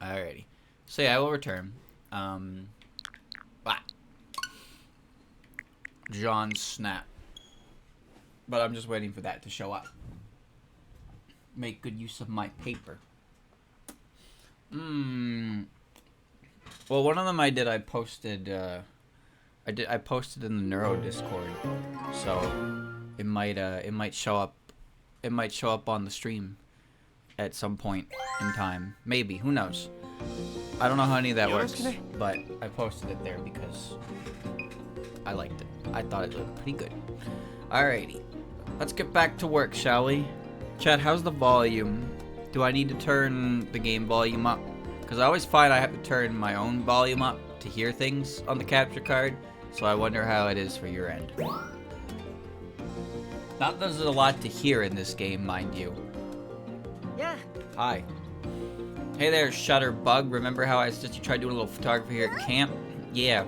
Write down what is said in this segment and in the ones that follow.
Alrighty. So yeah, I will return. John Snap. But I'm just waiting for that to show up. Make good use of my paper. Well, one of them I did. I posted. I posted in the Neuro Discord, so it might show up. It might show up on the stream at some point in time. Maybe. Who knows? I don't know how any of that works, but I posted it there because I liked it. I thought it looked pretty good. Alrighty. Let's get back to work, shall we? Chat, how's the volume? Do I need to turn the game volume up? Because I always find I have to turn my own volume up to hear things on the capture card. So I wonder how it is for your end. Not that there's a lot to hear in this game, mind you. Yeah. Hi. Hey there, Shutterbug. Remember how I suggested you try doing a little photography here at camp? Yeah.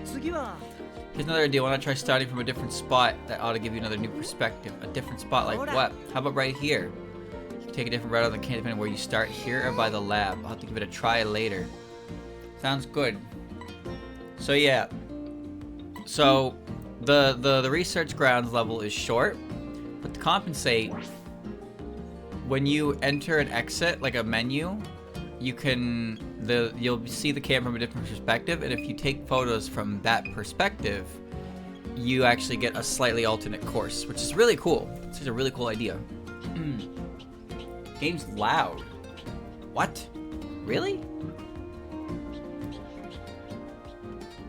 Here's another idea. Why not try starting from a different spot? That ought to give you another new perspective. A different spot like what? How about right here? You can take a different route on the camp depending on where you start, here or by the lab. I'll have to give it a try later. Sounds good. So yeah. So the research grounds level is short, but to compensate, when you enter an exit, like a menu, you can you'll see the camp from a different perspective, and if you take photos from that perspective, you actually get a slightly alternate course, which is really cool. This is a really cool idea. Game's loud. What? Really?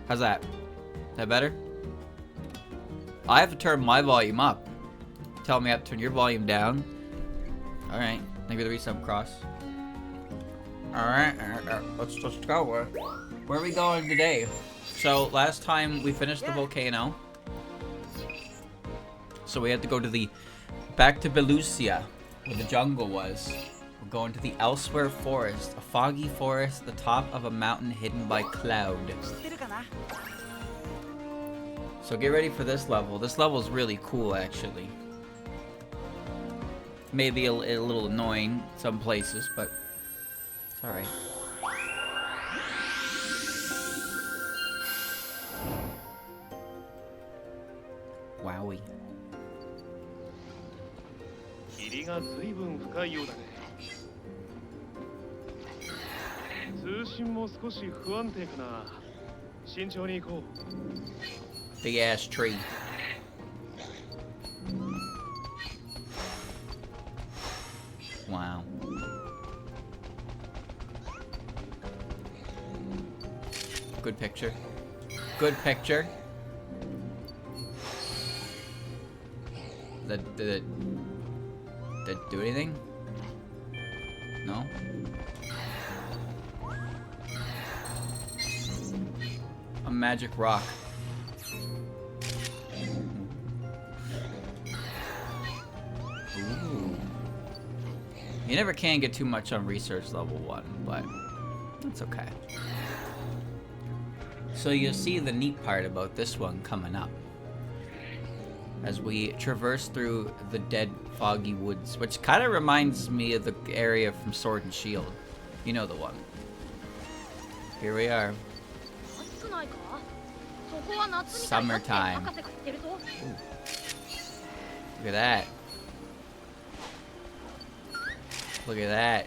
How's that? Is that better? I have to turn my volume up. Tell me I have to turn your volume down. Alright, maybe the reason I'm cross. Alright, let's go. Where are we going today? So, last time we finished the volcano. So we had to go to back to Belusia, where the jungle was. We're going to the Elsewhere Forest, a foggy forest at the top of a mountain hidden by cloud. So get ready for this level. This level is really cool, actually. Maybe a little annoying in some places, but it's alright. Wowie. 霧が随分深いようだね。通信も少し不安定かな。慎重に行こう。 Big ass tree. Wow. Good picture. Good picture. Did it do anything? No? A magic rock. Ooh. You never can get too much on research level 1, but that's okay. So you'll see the neat part about this one coming up as we traverse through the dead foggy woods, which kind of reminds me of the area from Sword and Shield. You know the one. Here we are. Summertime. Ooh. Look at that. Look at that.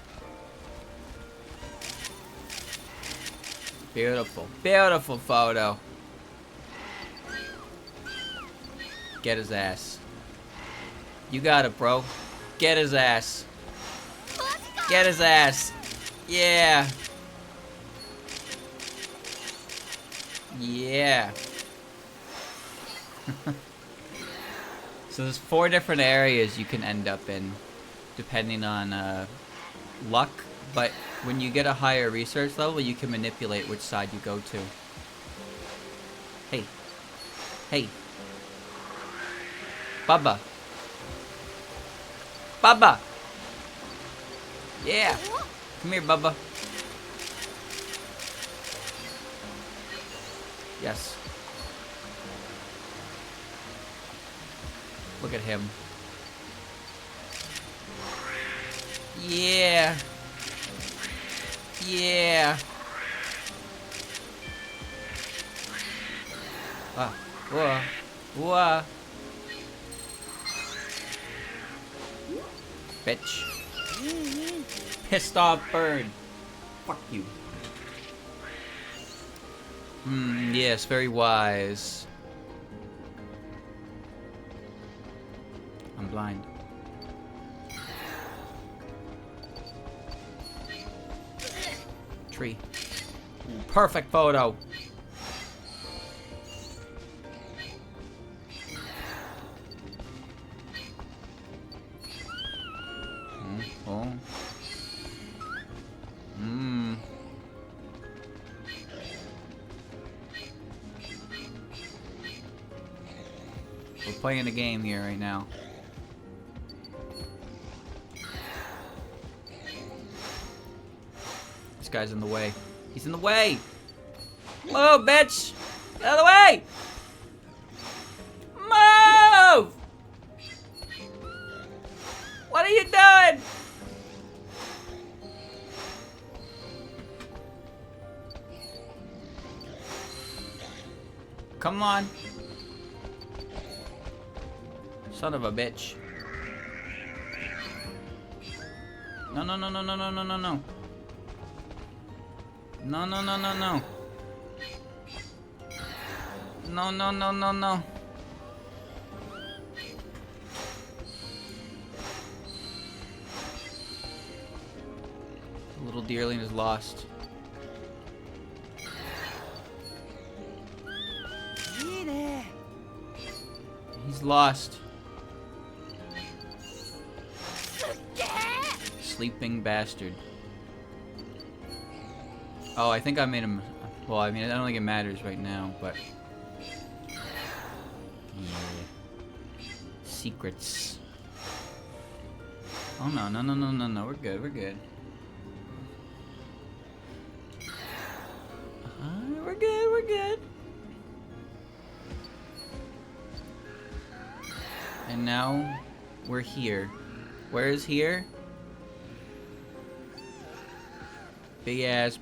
Beautiful. Beautiful photo. Get his ass. You got it, bro. Get his ass. Get his ass. Yeah. Yeah. So there's 4 different areas you can end up in, depending on luck. But when you get a higher research level, you can manipulate which side you go to. Hey. Hey. Bubba. Bubba. Yeah. Come here, Bubba. Yes. Look at him. Yeah. Yeah. Whoa. Whoa. Bitch. Pissed off bird. Fuck you. Yes, very wise. I'm blind. Tree. Perfect photo. Oh. We're playing a game here right now. This guy's in the way. He's in the way! Move, bitch! Out of the way! Move! What are you doing? Come on. Son of a bitch. No, no, no, no, no, no, no, no, no. No, no, no, no, no. No, no, no, no, no. The little deerling is lost. He's lost. Sleeping bastard. Oh, I think I made him. Well, I mean, I don't think it matters right now, but. Yeah. Secrets. Oh, no, no, no, no, no, no. We're good, we're good. We're good, we're good. And now we're here. Where is here? Big ass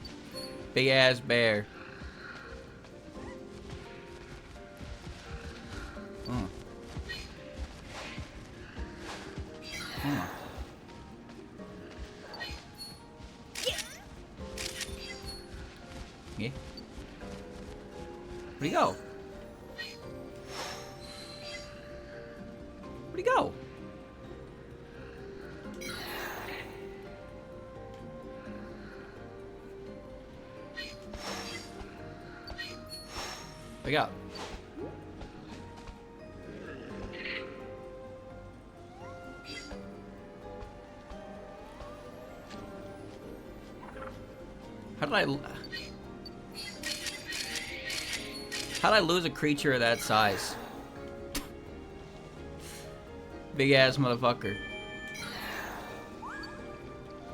bear. Oh. Oh. Yeah. Where'd he go? Where'd he go? Wake up. How did I lose a creature of that size? Big ass motherfucker.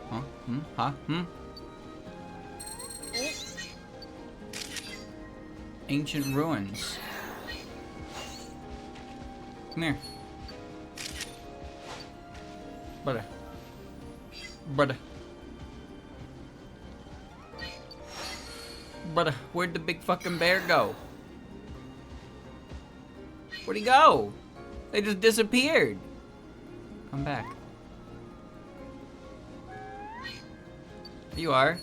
Huh? Huh? Ancient ruins. Come here. Brother. Brother, where'd the big fucking bear go? Where'd he go? They just disappeared. Come back. There you are.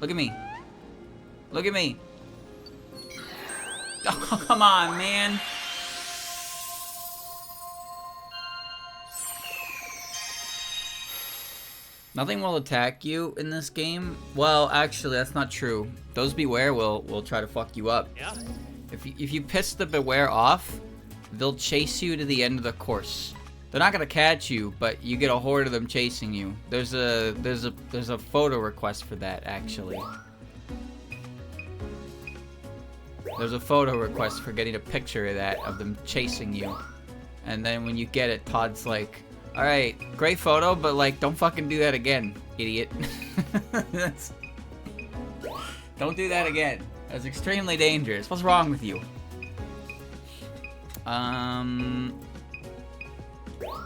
Look at me. Look at me. Oh, come on, man. Nothing will attack you in this game. Well, actually, that's not true. Those Beware will try to fuck you up. Yeah. If you piss the Beware off, they'll chase you to the end of the course. They're not gonna catch you, but you get a horde of them chasing you. There's a photo request for that, actually. There's a photo request for getting a picture of that, of them chasing you. And then when you get it, Todd's like, alright, great photo, but like, don't fucking do that again, idiot. Don't do that again. That's extremely dangerous. What's wrong with you?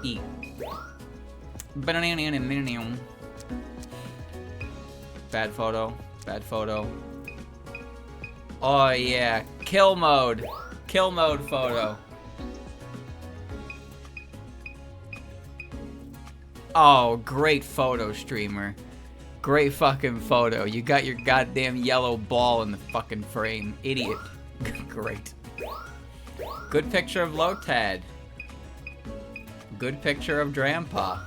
Eat. Bad photo. Bad photo. Oh yeah, kill mode. Kill mode photo. Oh, great photo, streamer. Great fucking photo. You got your goddamn yellow ball in the fucking frame. Idiot. Great. Good picture of Lotad. Good picture of Drampa.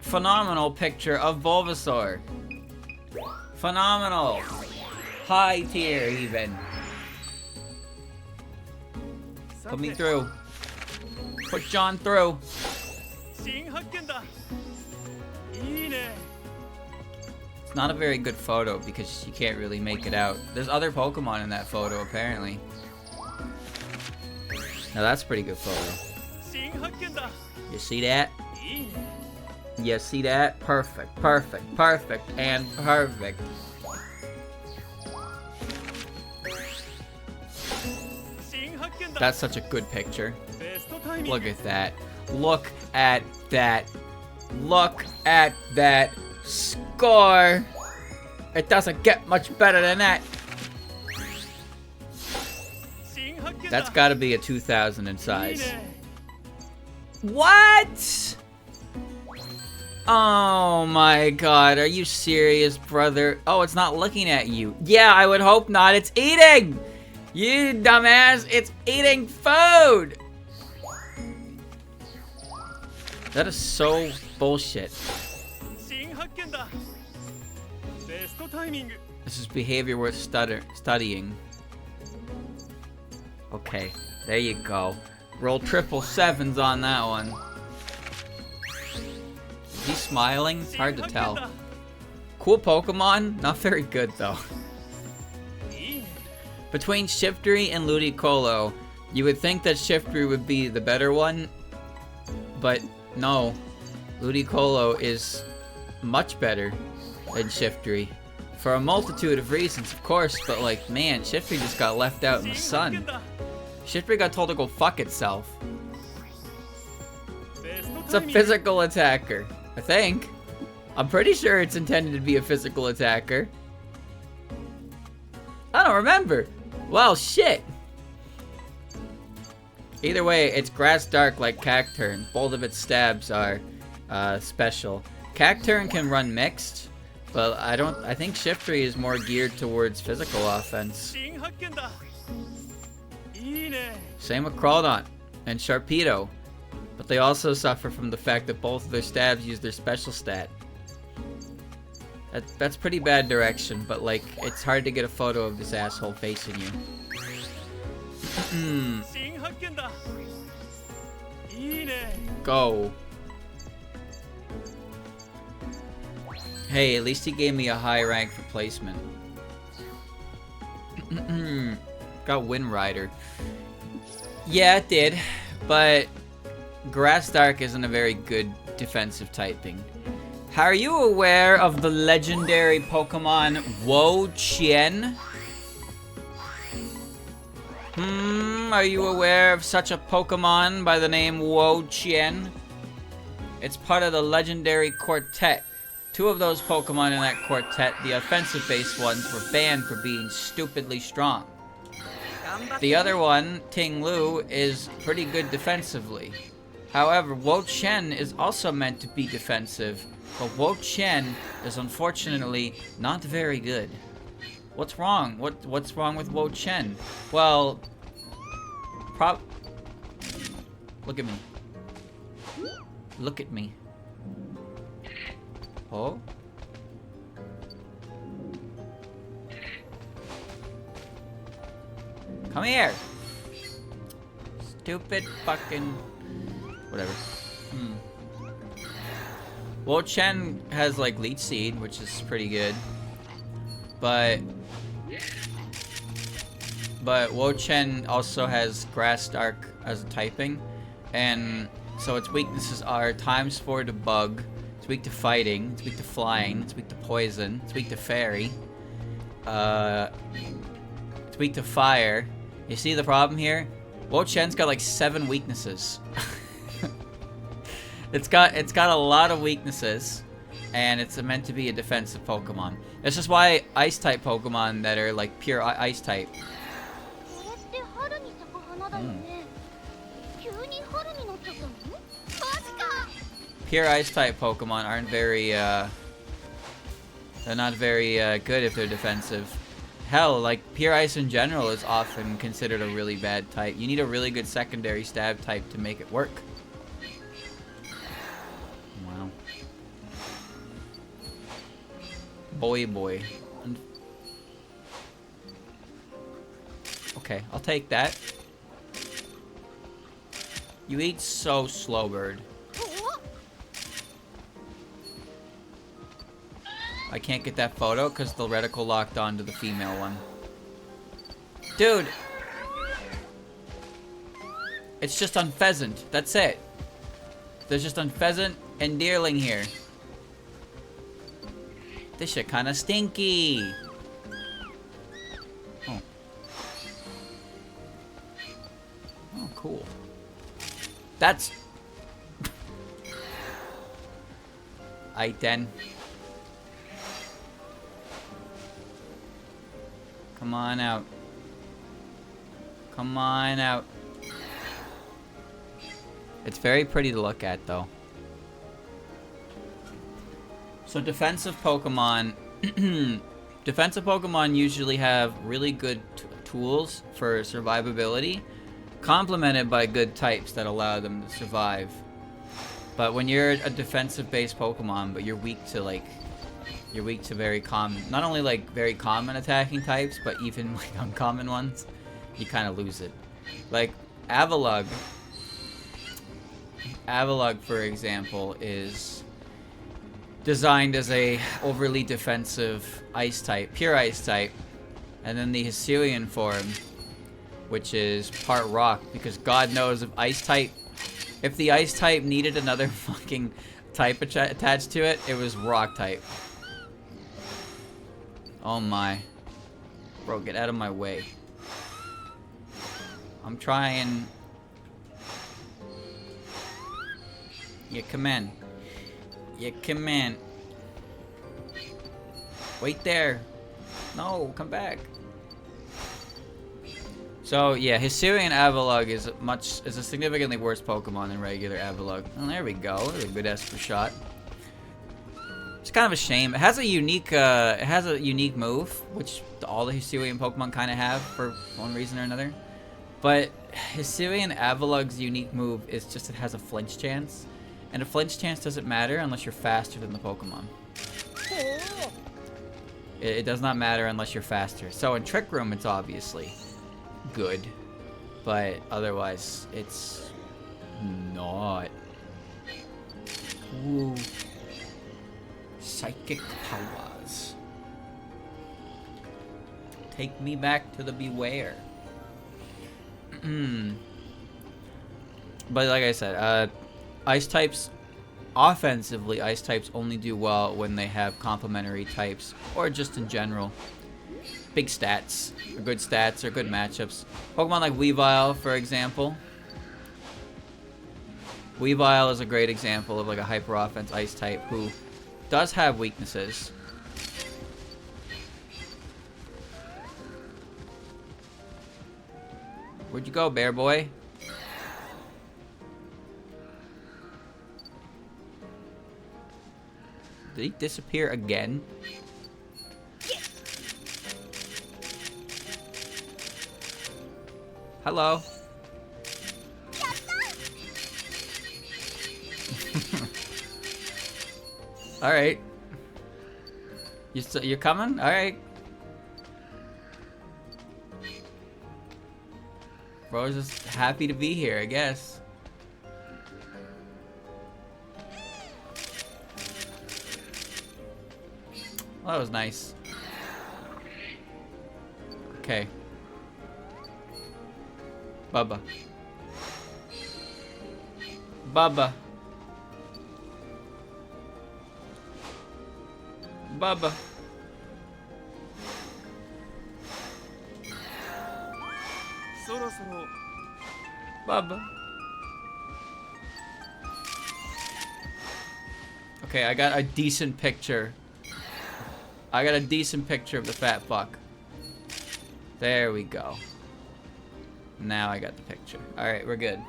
Phenomenal picture of Bulbasaur. Phenomenal. High tier, even. Put me through. Put John through. It's not a very good photo because you can't really make it out. There's other Pokemon in that photo, apparently. Now that's a pretty good photo. You see that? You see that? Perfect, perfect, perfect, and perfect. That's such a good picture. Look at that. Look at that. Look at that score. It doesn't get much better than that. That's gotta be a 2000 in size. What? Oh my god, are you serious, brother? Oh, it's not looking at you. Yeah, I would hope not. It's eating! You dumbass, it's eating food! That is so bullshit. This is behavior worth studying. Okay, there you go. Roll 777s on that one. Is he smiling? It's hard to tell. Cool Pokemon? Not very good though. Between Shiftry and Ludicolo, you would think that Shiftry would be the better one, but no. Ludicolo is much better than Shiftry. For a multitude of reasons, of course, but like, man, Shiftry just got left out in the sun. Shiftry got told to go fuck itself. It's a physical attacker, I think. I'm pretty sure it's intended to be a physical attacker. I don't remember. Well, shit. Either way, it's Grass Dark like Cacturne. Both of its stabs are special. Cacturne can run mixed, but I think Shiftry is more geared towards physical offense. Same with Crawdaunt and Sharpedo, but they also suffer from the fact that both of their stabs use their special stat. That's pretty bad direction, but like, it's hard to get a photo of this asshole facing you. Go. Hey, at least he gave me a high rank for placement. Got Wind Rider. Yeah, it did, but Grass Dark isn't a very good defensive typing. Are you aware of the legendary Pokemon Wo-Chien? Are you aware of such a Pokemon by the name Wo-Chien? It's part of the legendary quartet. Two of those Pokemon in that quartet, the offensive-based ones, were banned for being stupidly strong. The other one, Ting Lu, is pretty good defensively. However, Wo-Chien is also meant to be defensive, but Wo-Chien is unfortunately not very good. What's wrong? What's wrong with Wo-Chien? Well, look at me. Look at me. Oh? Come here! Stupid fucking... whatever. Wo-Chien has like Leech Seed, which is pretty good. But Wo-Chien also has Grass Dark as a typing. And so its weaknesses are Time Spore to Bug, it's weak to Fighting, it's weak to Flying, it's weak to Poison, it's weak to Fairy. It's weak to Fire. You see the problem here? Wo-Chien's got like 7 weaknesses. It's got a lot of weaknesses, and it's meant to be a defensive Pokemon. This is why Ice-type Pokemon that are like pure Ice-type. Pure Ice-type Pokemon aren't very, they're not very good if they're defensive. Hell, like, pure Ice in general is often considered a really bad type. You need a really good secondary stab type to make it work. Wow. Boy. Okay, I'll take that. You eat so slow, bird. I can't get that photo because the reticle locked onto the female one. Dude! It's just on pheasant. That's it. There's just on pheasant and deerling here. This shit kinda stinky. Oh. Oh, cool. That's... Aight then. Come on out. Come on out. It's very pretty to look at, though. So defensive Pokemon... defensive Pokemon usually have really good tools for survivability, complemented by good types that allow them to survive. But when you're a defensive-based Pokemon, but you're weak to, like... You're weak to very common, not only like very common attacking types, but even like uncommon ones, you kind of lose it. Like Avalugg, for example, is designed as a overly defensive ice type, pure ice type, and then the Hisuian form, which is part rock, because God knows if the ice type needed another fucking type attached to it, it was rock type. Oh my. Bro, get out of my way. I'm trying. You come in. You come in. Wait there. No, come back. So yeah, Hisuian Avalugg is a significantly worse Pokemon than regular Avalugg. Oh, there we go. There's a good Esper shot. It's kind of a shame. It has a unique move, which all the Hisuian Pokemon kind of have for one reason or another. But Hisuian Avalugg's unique move is just it has a flinch chance, and a flinch chance doesn't matter unless you're faster than the Pokemon. It does not matter unless you're faster. So in Trick Room, it's obviously good, but otherwise, it's not. Ooh. Psychic powers. Take me back to the Beware. But like I said, ice types, offensively, ice types only do well when they have complementary types, or just in general. Big stats, or good matchups. Pokemon like Weavile, for example. Weavile is a great example of like a hyper offense ice type who does have weaknesses. Where'd you go, bear boy? Did he disappear again? Hello. All right. You're coming? All right. Bro's just happy to be here, I guess. Well, that was nice. Okay. Bubba. Bubba. Bubba. Bubba. Okay, I got a decent picture. I got a decent picture of the fat fuck. There we go. Now I got the picture. Alright, we're good.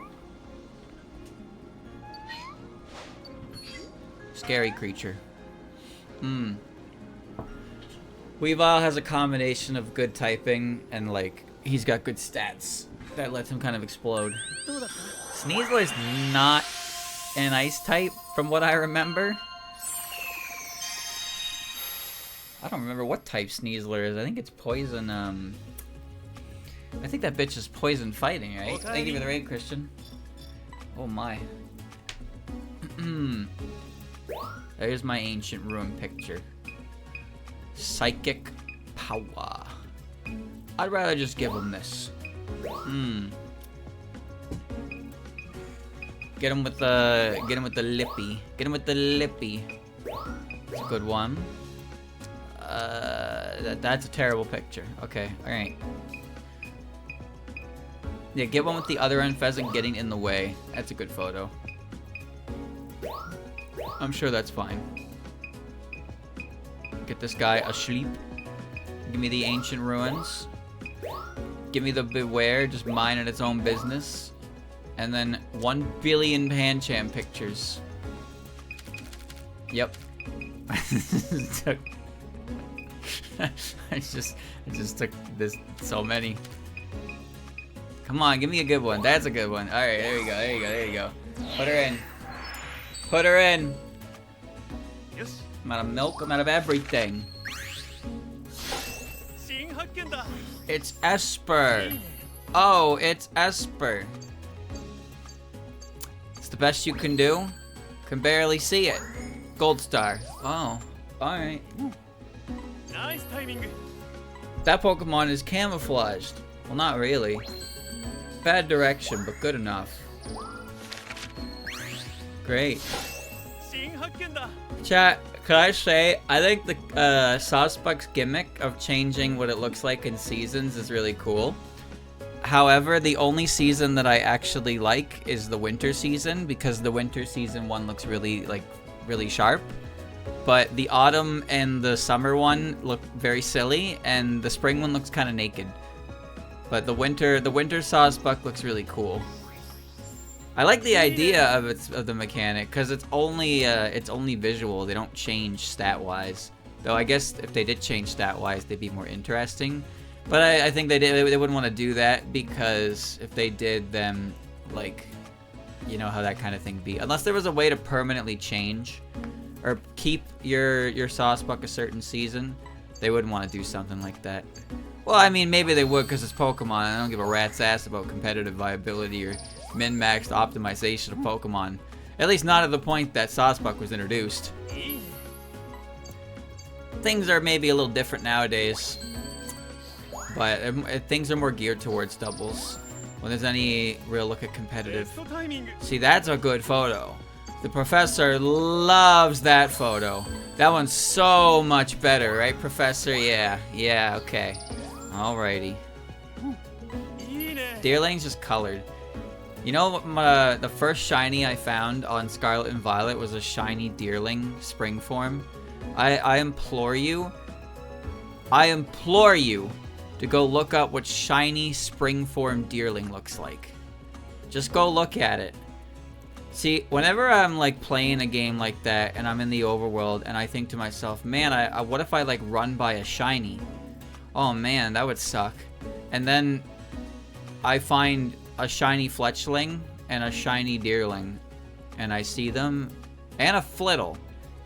Scary creature. Weavile has a combination of good typing and, like, he's got good stats that lets him kind of explode. Sneasler's not an ice type, from what I remember. I don't remember what type Sneasler is. I think it's poison, I think that bitch is poison fighting, right? Thank you for the raid, Christian. Oh my. There's my ancient ruin picture. Psychic power. I'd rather just give him this. Get him with the lippy. Get him with the lippy. That's a good one. That's a terrible picture. Okay, alright. Yeah, get one with the other end pheasant getting in the way. That's a good photo. I'm sure that's fine. Get this guy asleep. Give me the ancient ruins. Give me the beware, just minding its own business. And then 1 billion Pancham pictures. Yep. I just took this so many. Come on, give me a good one. That's a good one. Alright, there you go, there you go, there you go. Put her in. Put her in. Yes. I'm out of milk, I'm out of everything. It's Esper. Oh, it's Esper. It's the best you can do. Can barely see it. Gold star. Oh, alright. Nice timing. That Pokemon is camouflaged. Well, not really. Bad direction, but good enough. Great. Chat, could I say, I think the Sawsbuck's gimmick of changing what it looks like in seasons is really cool. However, the only season that I actually like is the winter season, because the winter season one looks really, like, really sharp. But the autumn and the summer one look very silly, and the spring one looks kind of naked. But the winter Sawsbuck looks really cool. I like the idea of the mechanic, because it's only visual. They don't change stat-wise. Though I guess if they did change stat-wise, they'd be more interesting. But I think they wouldn't want to do that, because if they did, then, like, you know how that kind of thing be. Unless there was a way to permanently change or keep your Sawsbuck a certain season, they wouldn't want to do something like that. Well, I mean, maybe they would, because it's Pokemon, and I don't give a rat's ass about competitive viability or min-maxed optimization of Pokemon. At least not at the point that Sawsbuck was introduced. Things are maybe a little different nowadays, but things are more geared towards doubles. When there's any real look at competitive. See, that's a good photo. The professor loves that photo. That one's so much better, right, Professor? Yeah, okay. Alrighty. Deerling's just colored. You know, the first shiny I found on Scarlet and Violet was a shiny Deerling spring form. I implore you to go look up what shiny spring form Deerling looks like. Just go look at it. See, whenever I'm like playing a game like that and I'm in the overworld and I think to myself, man, what if I like run by a shiny? Oh man, that would suck. And then I find a shiny Fletchling and a shiny Deerling, and I see them, and a Flittle.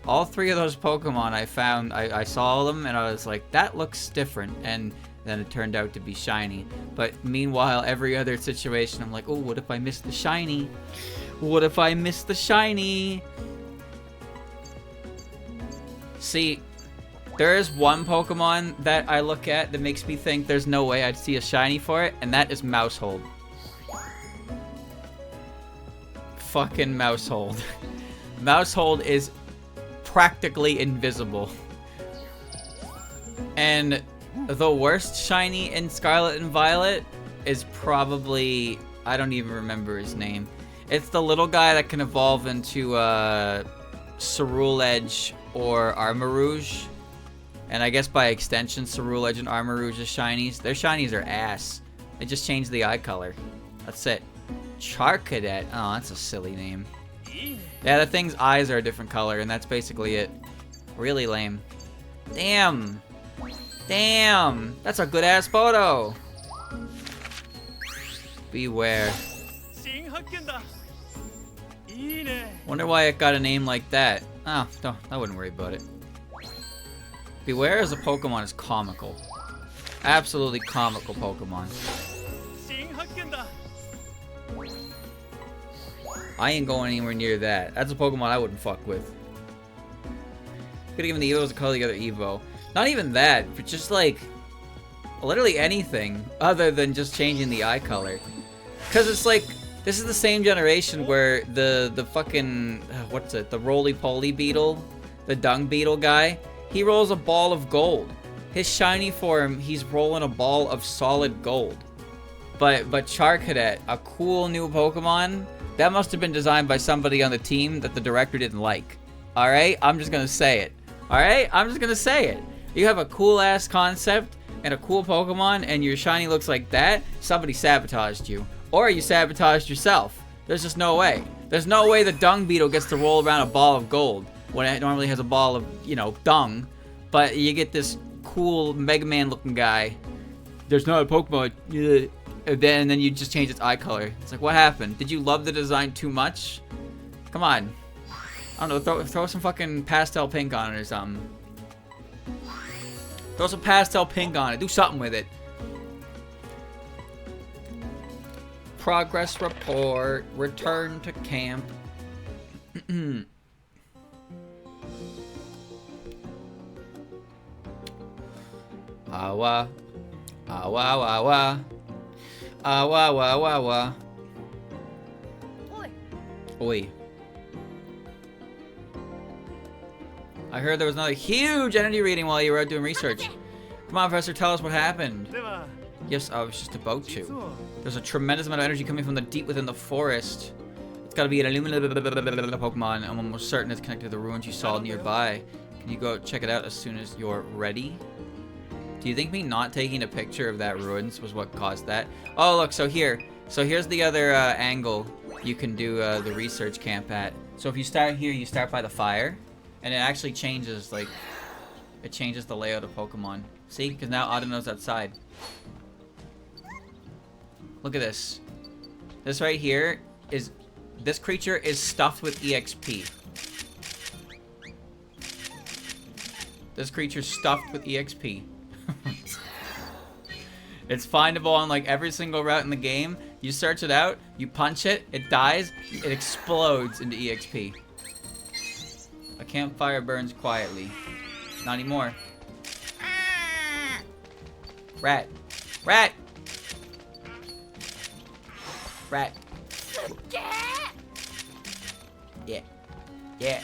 All three of those Pokemon I found, I saw them and I was like, that looks different, and then it turned out to be shiny. But meanwhile, every other situation, I'm like, oh, what if I miss the shiny? What if I miss the shiny? See, there is one Pokemon that I look at that makes me think there's no way I'd see a shiny for it, and that is Mousehold. Fucking Mousehold. Mousehold is practically invisible. And the worst shiny in Scarlet and Violet is probably, I don't even remember his name. It's the little guy that can evolve into Ceruledge or Armarouge. And I guess by extension, Ceruledge and Armarouge is shinies. Their shinies are ass. They just changed the eye color. That's it. Charcadet. Oh, that's a silly name. Yeah, the thing's eyes are a different color, and that's basically it. Really lame. Damn. Damn. That's a good-ass photo. Beware. Wonder why it got a name like that. Oh, no, I wouldn't worry about it. Beware as a Pokemon is comical. Absolutely comical Pokemon. I ain't going anywhere near that. That's a Pokemon I wouldn't fuck with. Could've given the Evos a color together Evo. Not even that, but just like literally anything other than just changing the eye color. Cause it's like this is the same generation where the fucking what's it? The roly-poly beetle, the dung beetle guy. He rolls a ball of gold. His shiny form, he's rolling a ball of solid gold. But Charcadet, a cool new Pokemon, that must have been designed by somebody on the team that the director didn't like. Alright? I'm just gonna say it. Alright? I'm just gonna say it. You have a cool ass concept and a cool Pokemon and your shiny looks like that, somebody sabotaged you. Or you sabotaged yourself. There's just no way. There's no way the dung beetle gets to roll around a ball of gold when it normally has a ball of, you know, dung. But you get this cool Mega Man looking guy. There's not a Pokemon. And then you just change its eye color. It's like, what happened? Did you love the design too much? Come on. I don't know, throw some fucking pastel pink on it or something. Throw some pastel pink on it. Do something with it. Progress report. Return to camp. Awa. Awa, awa, awa. Awa, awa, awa, awa. Oi. I heard there was another huge energy reading while you were out doing research. Come on, Professor, tell us what happened. Yes, I was just about to. There's a tremendous amount of energy coming from the deep within the forest. It's gotta be an illuminated Pokemon. I'm almost certain it's connected to the ruins you saw nearby. Can you go check it out as soon as you're ready? Do you think me not taking a picture of that ruins was what caused that? Oh, look, so here's the other angle you can do the research camp at. So if you start here, you start by the fire, and it actually changes, like, it changes the layout of Pokemon. See? Because now Audino's outside. Look at this. This right here is, this creature is stuffed with EXP. This creature's stuffed with EXP. It's findable on like every single route in the game. You search it out, you punch it, it dies, it explodes into EXP. A campfire burns quietly. Not anymore. Rat. Rat! Rat. Yeah. Yeah.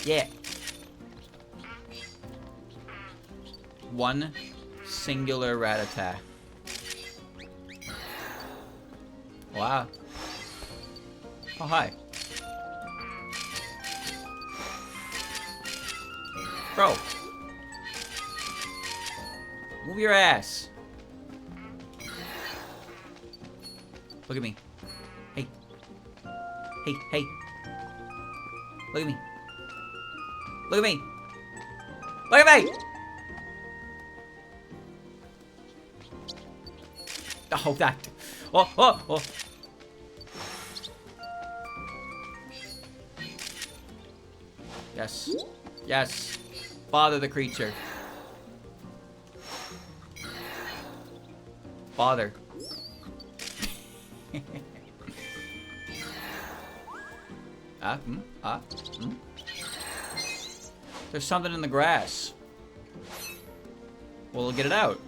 Yeah. One singular rat attack. Wow. Oh, hi. Bro. Move your ass. Look at me. Hey. Hey, hey. Look at me. Look at me. Look at me! Oh, that. Oh, oh, oh. Yes. Yes. Bother the creature. Bother. There's something in the grass. Well, we'll get it out.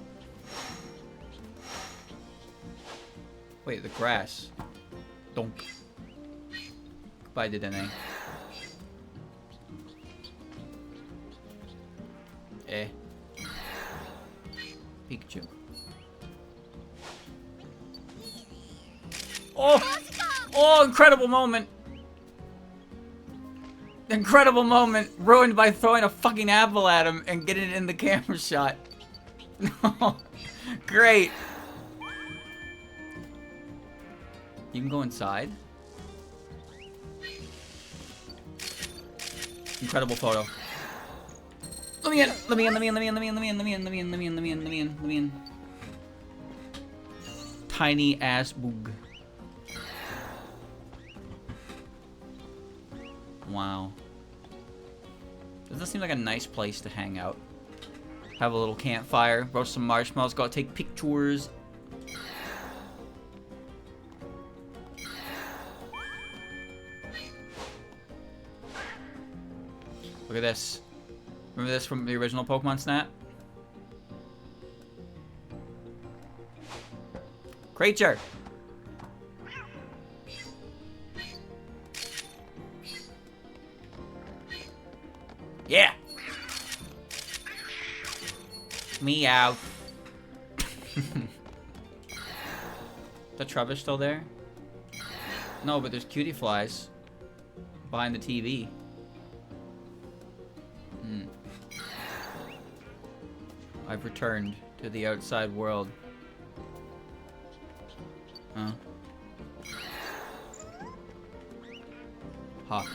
Wait, the grass. Donk. Goodbye, Dedenne. Eh. Pikachu. Oh! Oh, incredible moment! Incredible moment ruined by throwing a fucking apple at him and getting it in the camera shot. No. Great. You can go inside. Incredible photo. Let me in. Let me in. Let me in. Let me in. Let me in. Let me in. Let me in. Let me in. Let me in. Let me in. Let me in. Let me in. Tiny ass boog. Wow. Doesn't this seem like a nice place to hang out? Have a little campfire, roast some marshmallows, go out, take pictures. Look at this. Remember this from the original Pokemon Snap? Creature! Yeah! Meow. The Trubbish still there? No, but there's cutie flies behind the TV. I've returned to the outside world. Huh? Ha.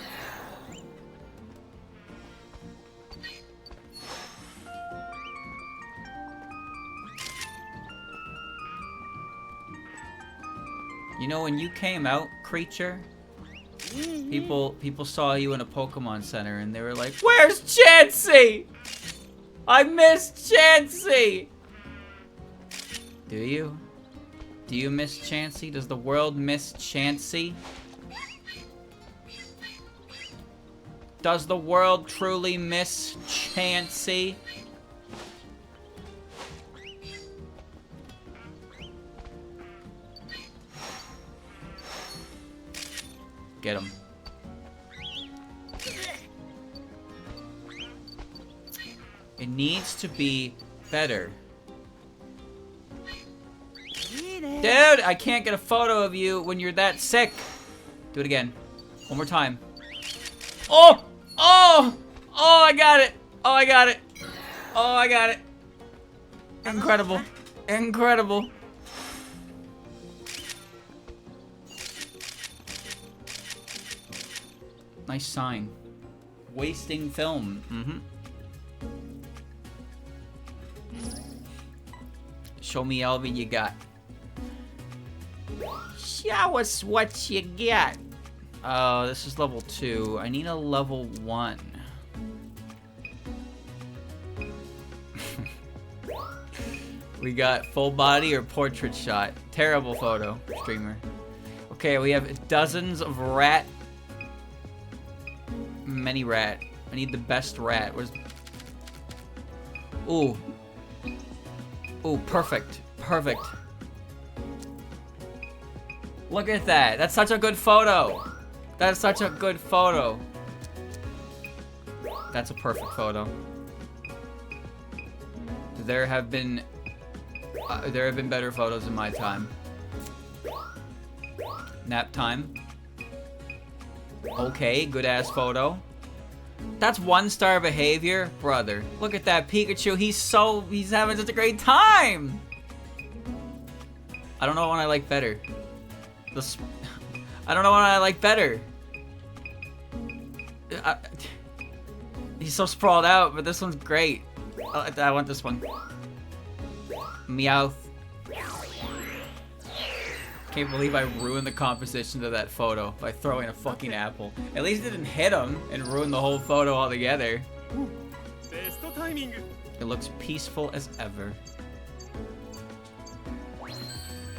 You know, when you came out, creature, people saw you in a Pokemon Center and they were like, "Where's Chansey? I missed Chansey!" Do you? Do you miss Chansey? Does the world miss Chansey? Does the world truly miss Chansey? Get him. It needs to be better. Dude, I can't get a photo of you when you're that sick. Do it again. One more time. Oh! Oh! Oh, I got it! Oh, I got it! Oh, I got it! Incredible. Incredible. Nice sign. Wasting film. Mm-hmm. Show me all that you got. Show us what you got. Oh, this is level 2. I need a level 1. We got full body or portrait shot. Terrible photo, streamer. Okay, we have dozens of rat. Many rat. I need the best rat. Where's... Ooh. Ooh, perfect. Perfect. Look at that. That's such a good photo. That's such a good photo. That's a perfect photo. There have been better photos in my time. Nap time. Okay, good ass photo. That's 1-star behavior, brother. Look at that Pikachu. He's having such a great time. I don't know what I like better. I don't know what I like better. He's so sprawled out, but this one's great. I want this one. Meowth. Can't believe I ruined the composition of that photo by throwing a fucking apple. At least it didn't hit him and ruin the whole photo altogether. It looks peaceful as ever.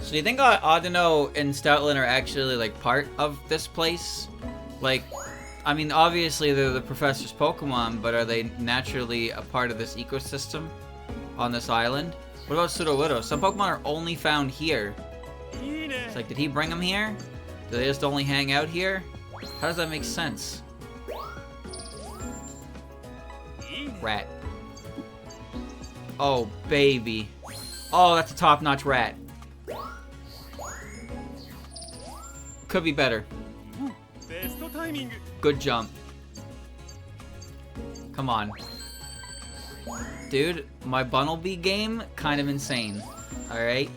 So do you think Audino and Stoutland are actually like part of this place? Like, I mean, obviously they're the professor's Pokemon, but are they naturally a part of this ecosystem on this island? What about Sudowoodo? Some Pokemon are only found here. It's like, did he bring them here? Do they just only hang out here? How does that make sense? Rat. Oh, baby. Oh, that's a top-notch rat. Could be better. Good jump. Come on. Dude, my Bunnelby game, kind of insane. Alright?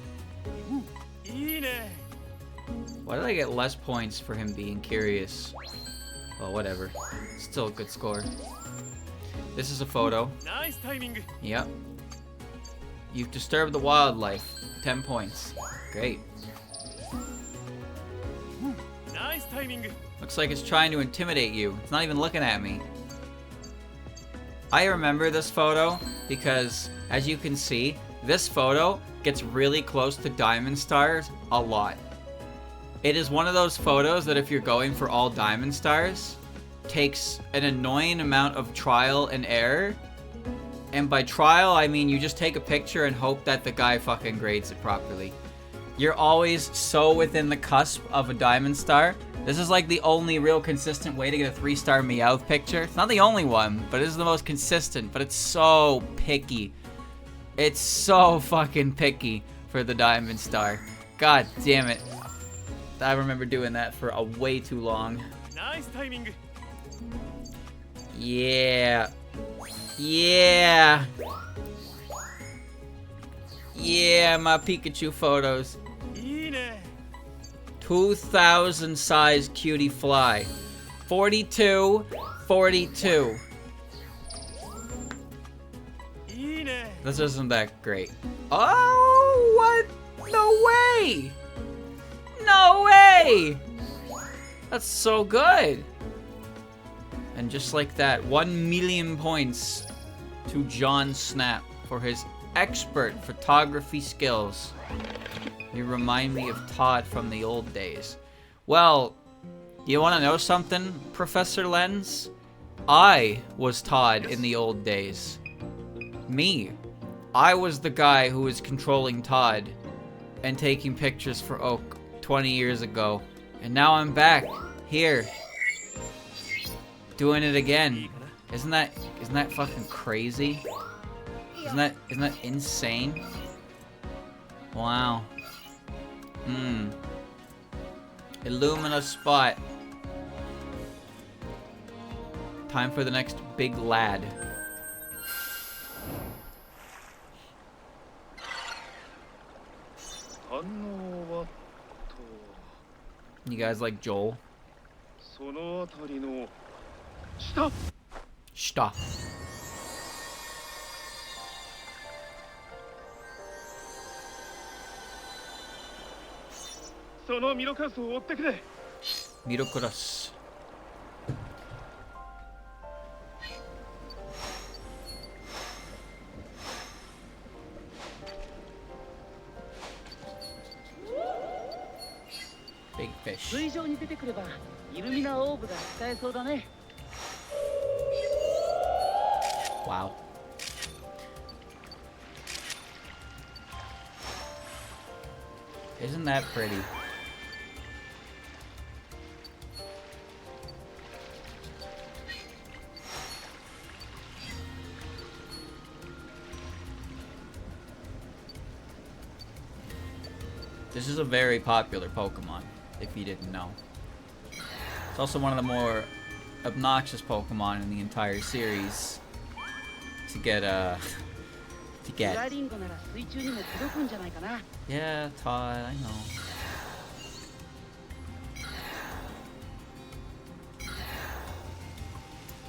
Why did I get less points for him being curious? Well, whatever. Still a good score. This is a photo. Nice timing. Yep. You've disturbed the wildlife. 10 points. Great. Nice timing. Looks like it's trying to intimidate you. It's not even looking at me. I remember this photo because, as you can see, this photo gets really close to diamond stars a lot. It is one of those photos that if you're going for all diamond stars, takes an annoying amount of trial and error. And by trial, I mean you just take a picture and hope that the guy fucking grades it properly. You're always so within the cusp of a diamond star. This is like the only real consistent way to get a 3-star Meowth picture. It's not the only one, but it is the most consistent. But it's so picky. It's so fucking picky for the diamond star. God damn it. I remember doing that for a way too long. Nice timing. Yeah. Yeah. Yeah, my Pikachu photos. 2,000 size cutie fly. 42, 42. This isn't that great. Oh, what? No way! No way! That's so good. And just like that, 1 million points to John Snap for his expert photography skills. You remind me of Todd from the old days. Well, you want to know something, Professor Lens? I was Todd in the old days. Me. I was the guy who was controlling Todd and taking pictures for Oak 20 years ago. And now I'm back, here, doing it again. Isn't that fucking crazy? Isn't that insane? Wow. Illumina spot. Time for the next big lad. You guys like Joel? Stop. そのミロクラスを追ってくれ。ミロクラス。Big fish. 水上に出てくればイルミナオーブが使えそうだね。Wow. Isn't that pretty? This is a very popular Pokemon, if you didn't know. It's also one of the more obnoxious Pokemon in the entire series to get Yeah, Todd, I know.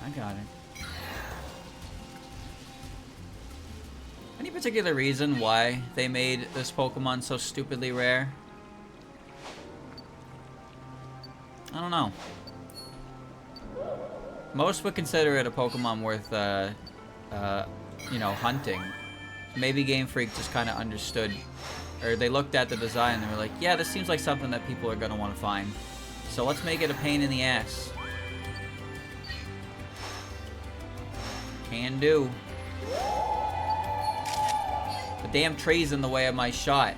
I got it. Any particular reason why they made this Pokemon so stupidly rare? I don't know. Most would consider it a Pokemon worth, you know, hunting. Maybe Game Freak just kind of understood, or they looked at the design and they were like, yeah, this seems like something that people are going to want to find. So let's make it a pain in the ass. Can do. The damn tree's in the way of my shot.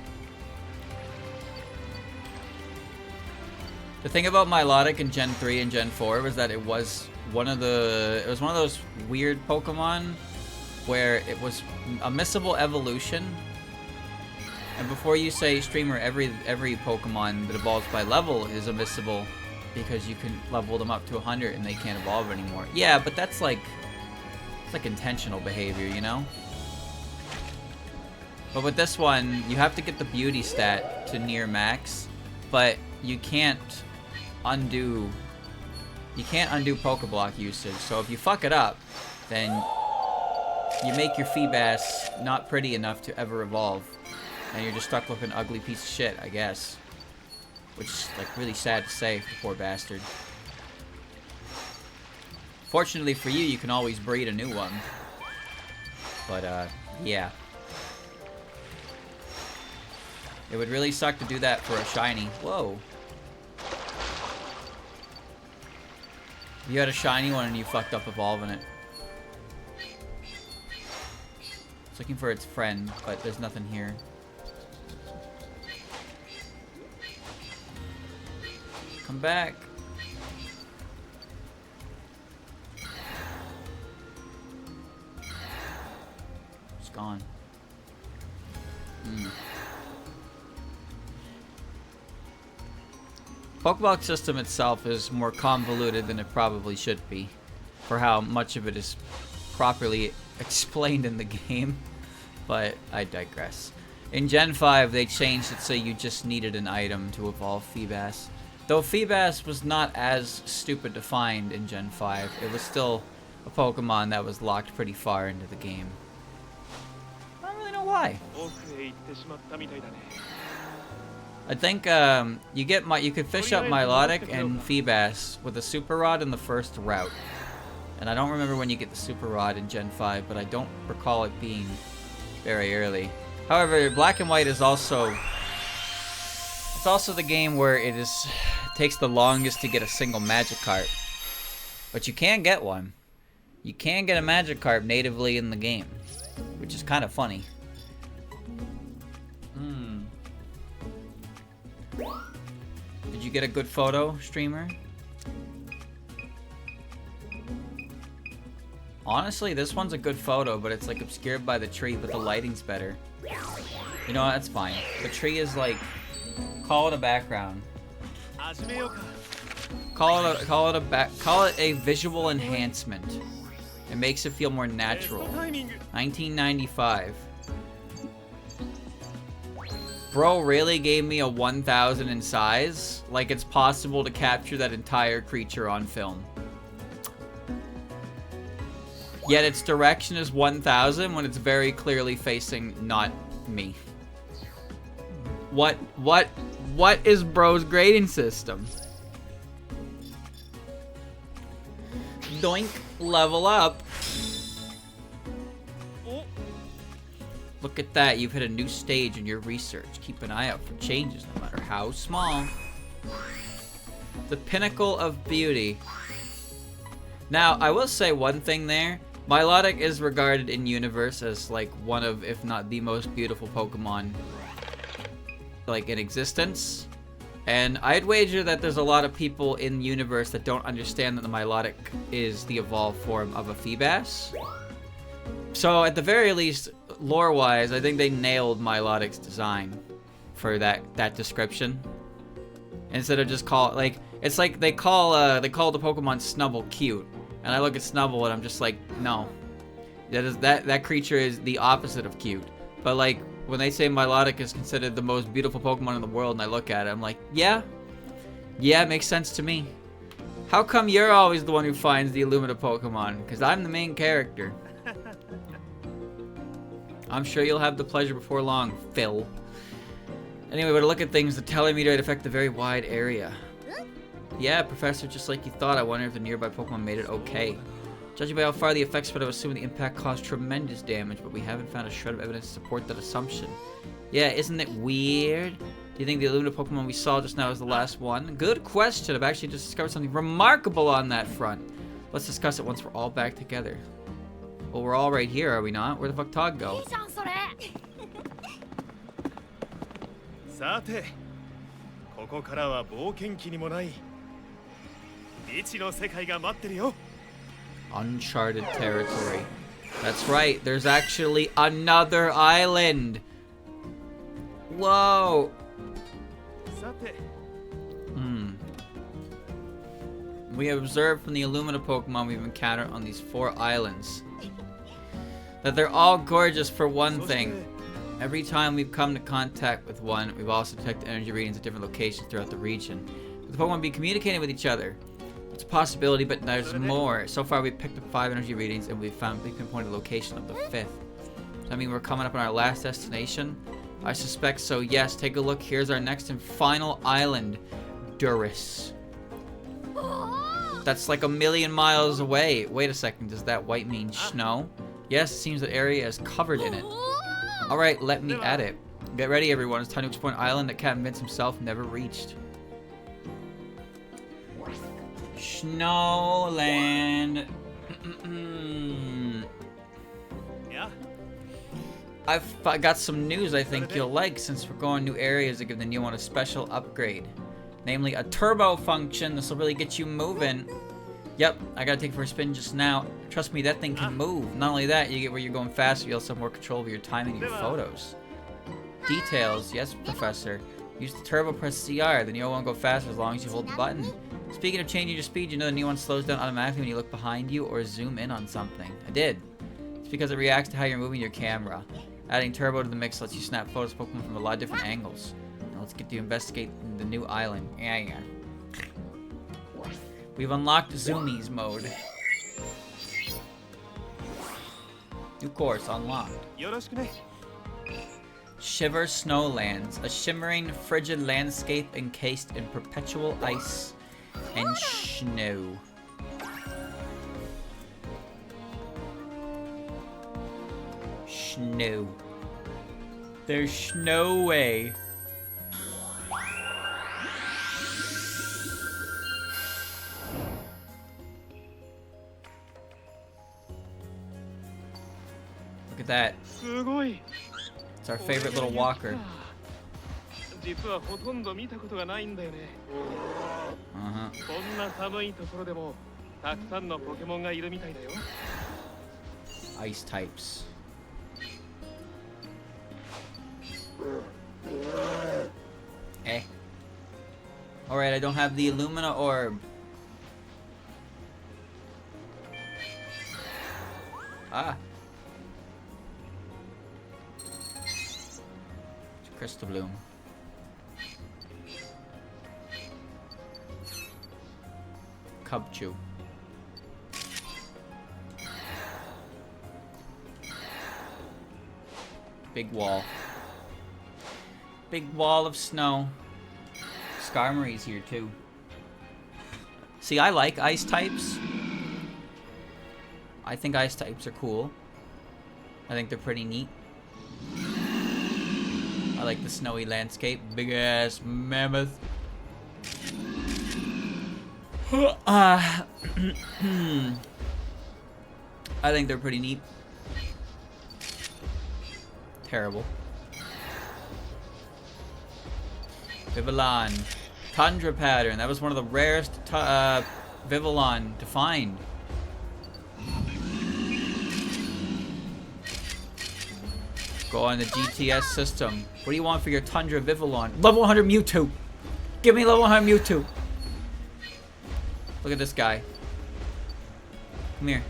The thing about Milotic in Gen 3 and Gen 4 was that it was one of those weird Pokemon where it was a missable evolution. And before you say streamer, every Pokemon that evolves by level is a missable because you can level them up to 100 and they can't evolve anymore. Yeah, but that's like like intentional behavior, you know? But with this one, you have to get the beauty stat to near max, but you can't undo Pokeblock usage. So if you fuck it up, then you make your Feebas not pretty enough to ever evolve. And you're just stuck with an ugly piece of shit, I guess. Which is like really sad to say, the poor bastard. Fortunately for you, you can always breed a new one. But yeah. It would really suck to do that for a shiny. Whoa. You had a shiny one and you fucked up evolving it. It's looking for its friend, but there's nothing here. Come back. It's gone. Pokeblock system itself is more convoluted than it probably should be, for how much of it is properly explained in the game, but I digress. In Gen 5, they changed it so you just needed an item to evolve Feebas. Though Feebas was not as stupid to find in Gen 5, it was still a Pokemon that was locked pretty far into the game. I don't really know why. I think you could fish up Milotic and Feebas with a Super Rod in the first route. And I don't remember when you get the Super Rod in Gen 5, but I don't recall it being very early. However, Black and White is also... It's also the game where it takes the longest to get a single Magikarp. But you can get one. You can get a Magikarp natively in the game, which is kind of funny. Did you get a good photo, streamer? Honestly, this one's a good photo, but it's like obscured by the tree, but the lighting's better. You know what? That's fine. The tree is like... Call it a background. Call it a visual enhancement. It makes it feel more natural. 1995. Bro really gave me a 1000 in size? Like it's possible to capture that entire creature on film. Yet its direction is 1000 when it's very clearly facing not me. What is bro's grading system? Doink, level up. Look at that, you've hit a new stage in your research. Keep an eye out for changes, no matter how small. The pinnacle of beauty. Now, I will say one thing there. Milotic is regarded in universe as like one of, if not the most beautiful Pokemon like in existence. And I'd wager that there's a lot of people in the universe that don't understand that the Milotic is the evolved form of a Feebas. So at the very least, lore-wise, I think they nailed Milotic's design for that description. Instead of just call it like, it's like they call the Pokemon Snubble cute, and I look at Snubble and I'm just like, no, that creature is the opposite of cute. But like when they say Milotic is considered the most beautiful Pokemon in the world, and I look at it, I'm like, yeah, it makes sense to me. How come you're always the one who finds the Illumina Pokemon? Because I'm the main character. I'm sure you'll have the pleasure before long, Phil. Anyway, but to look at things, the telemeter affect the very wide area. Yeah, Professor, just like you thought. I wonder if the nearby Pokemon made it okay. Judging by how far the effects spread, I would assume the impact caused tremendous damage, but we haven't found a shred of evidence to support that assumption. Yeah, isn't it weird? Do you think the Illumina Pokemon we saw just now is the last one? Good question. I've actually just discovered something remarkable on that front. Let's discuss it once we're all back together. Well, we're all right here, are we not? Where the fuck Todd go? さて、ここからは冒険記にもない未知の世界が待ってるよ。 Uncharted territory. That's right, there's actually another island. Whoa. さて、 We have observed from the Illumina Pokemon we've encountered on these 4 islands. that they're all gorgeous for one thing. Every time we've come to contact with one, we've also detected energy readings at different locations throughout the region. The Pokemon be communicating with each other. It's a possibility, but there's more. So far, we've picked up 5 energy readings, and we've pinpointed the location of the 5th. Does that mean we're coming up on our last destination? I suspect so, yes. Take a look. Here's our next and final island, Duris. That's like 1,000,000 miles away. Wait a second, does that white mean snow? Yes, it seems that area is covered in it. Alright, let me at it. Get ready, everyone. It's time to explore an island that Captain Vince himself never reached. Snowland. Yeah. I've got some news I think you'll like, since we're going new areas to give the new one a special upgrade. Namely, a turbo function. This will really get you moving. Yep, I gotta take it for a spin just now. Trust me, that thing can move. Not only that, you get where you're going faster, you also have more control over your timing and your photos. Details, yes, Professor. Use the turbo, press CR, then you won't go faster as long as you hold the button. Speaking of changing your speed, you know the new one slows down automatically when you look behind you or zoom in on something. I did. It's because it reacts to how you're moving your camera. Adding turbo to the mix lets you snap photos of Pokemon from a lot of different angles. Now let's get to investigate the new island. Yeah. We've unlocked Zoomies mode. New course unlocked. Shiver Snowlands, a shimmering, frigid landscape encased in perpetual ice and snow. Snow. There's no way. Look at that. It's our favorite little walker. Uh-huh. Ice types. Eh. Alright, I don't have the Illumina Orb. Ah. Crystal Bloom. Cubchoo. Big wall. Big wall of snow. Skarmory's here too. See, I like ice types. I think ice types are cool. I think they're pretty neat. I like the snowy landscape. Big ass mammoth. I think they're pretty neat. Terrible. Vivillon. Tundra pattern. That was one of the rarest Vivillon to find. Go on the GTS system. What do you want for your Tundra Vivillon? Level 100 Mewtwo. Give me level 100 Mewtwo. Look at this guy. Come here.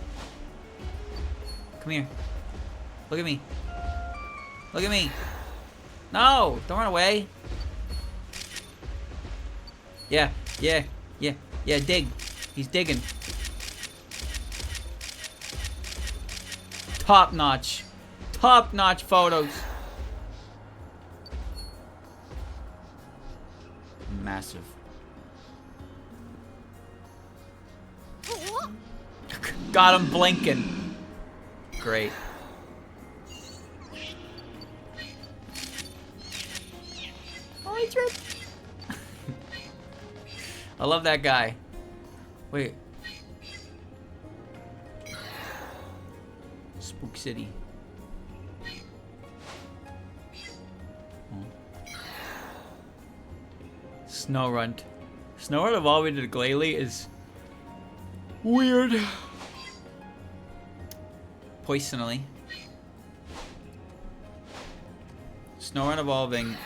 Come here. Look at me. Look at me. No! Don't run away. Yeah. Dig. He's digging. Top notch. Top notch photos. Massive. Got him blinking. Great. Oh, he tripped. I love that guy. Wait. Spook City. Snorunt. Snorunt evolving to Glalie is weird. Poisonally. Snorunt evolving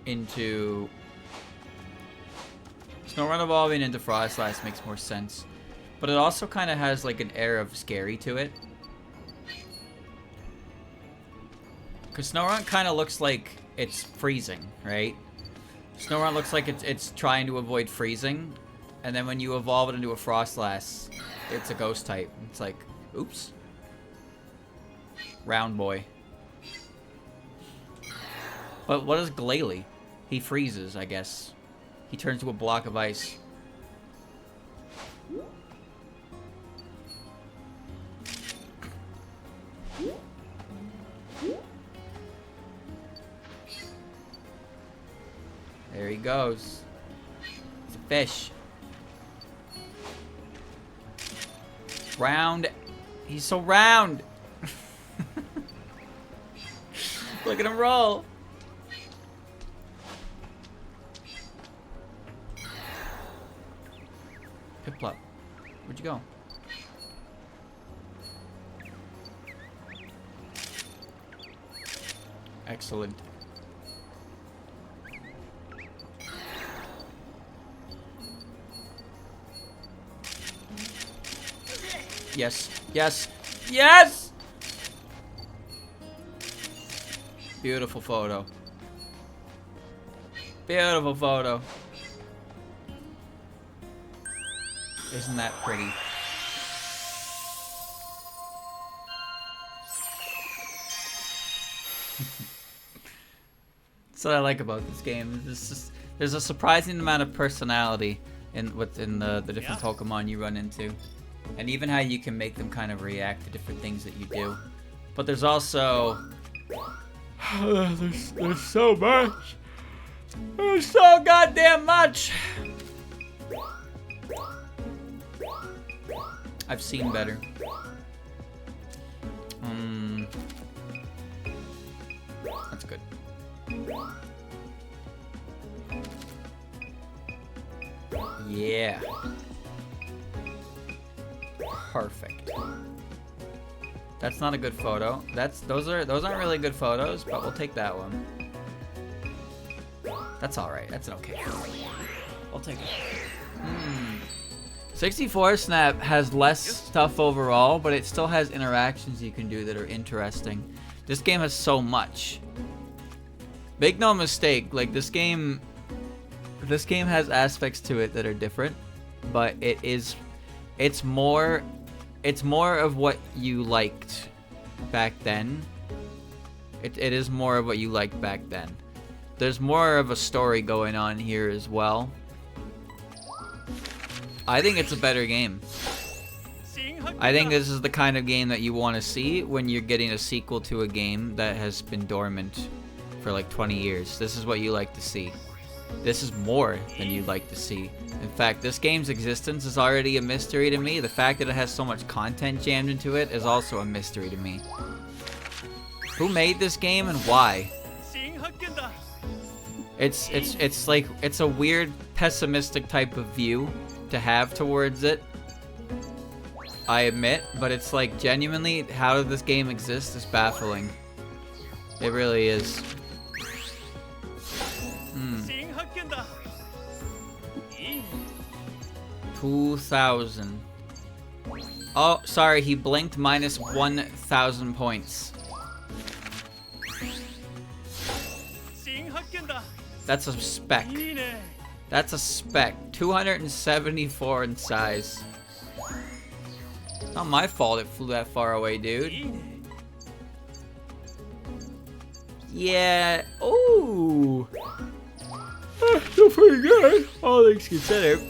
into Frostlass makes more sense. But it also kind of has like an air of scary to it. Because Snorunt kind of looks like it's freezing, right? Snorunt looks like it's trying to avoid freezing. And then when you evolve it into a Frostlass, it's a ghost type. It's like, oops. Round boy. But what is Glalie? He freezes, I guess. He turns to a block of ice. There he goes. It's a fish. Round. He's so round. Look at him roll. Piplup. Where'd you go? Excellent. Yes. Yes. Yes! Beautiful photo. Beautiful photo. Isn't that pretty? That's what I like about this game. There's a surprising amount of personality within the different Pokemon you run into. And even how you can make them kind of react to different things that you do. But there's also... there's so much. There's so goddamn much. I've seen better. That's good. Yeah. Perfect. That's not a good photo. Those aren't really good photos, but we'll take that one. That's all right. That's an okay photo. We'll take it. 64 Snap has less stuff overall, but it still has interactions you can do that are interesting. This game has so much. Make no mistake, like this game has aspects to it that are different, but it's more of what you liked back then. It is more of what you liked back then. There's more of a story going on here as well. I think it's a better game. I think this is the kind of game that you want to see when you're getting a sequel to a game that has been dormant for like 20 years. This is what you like to see. This is more than you'd like to see. In fact, this game's existence is already a mystery to me. The fact that it has so much content jammed into it is also a mystery to me. Who made this game and why? It's like, it's a weird pessimistic type of view to have towards it, I admit, but it's like genuinely how this game exists is baffling. It really is. 2,000. Oh, sorry, he blinked minus 1,000 points. That's a spec. That's a spec. 274 in size. Not my fault it flew that far away, dude. Yeah. Ooh. Still pretty good, all things considered.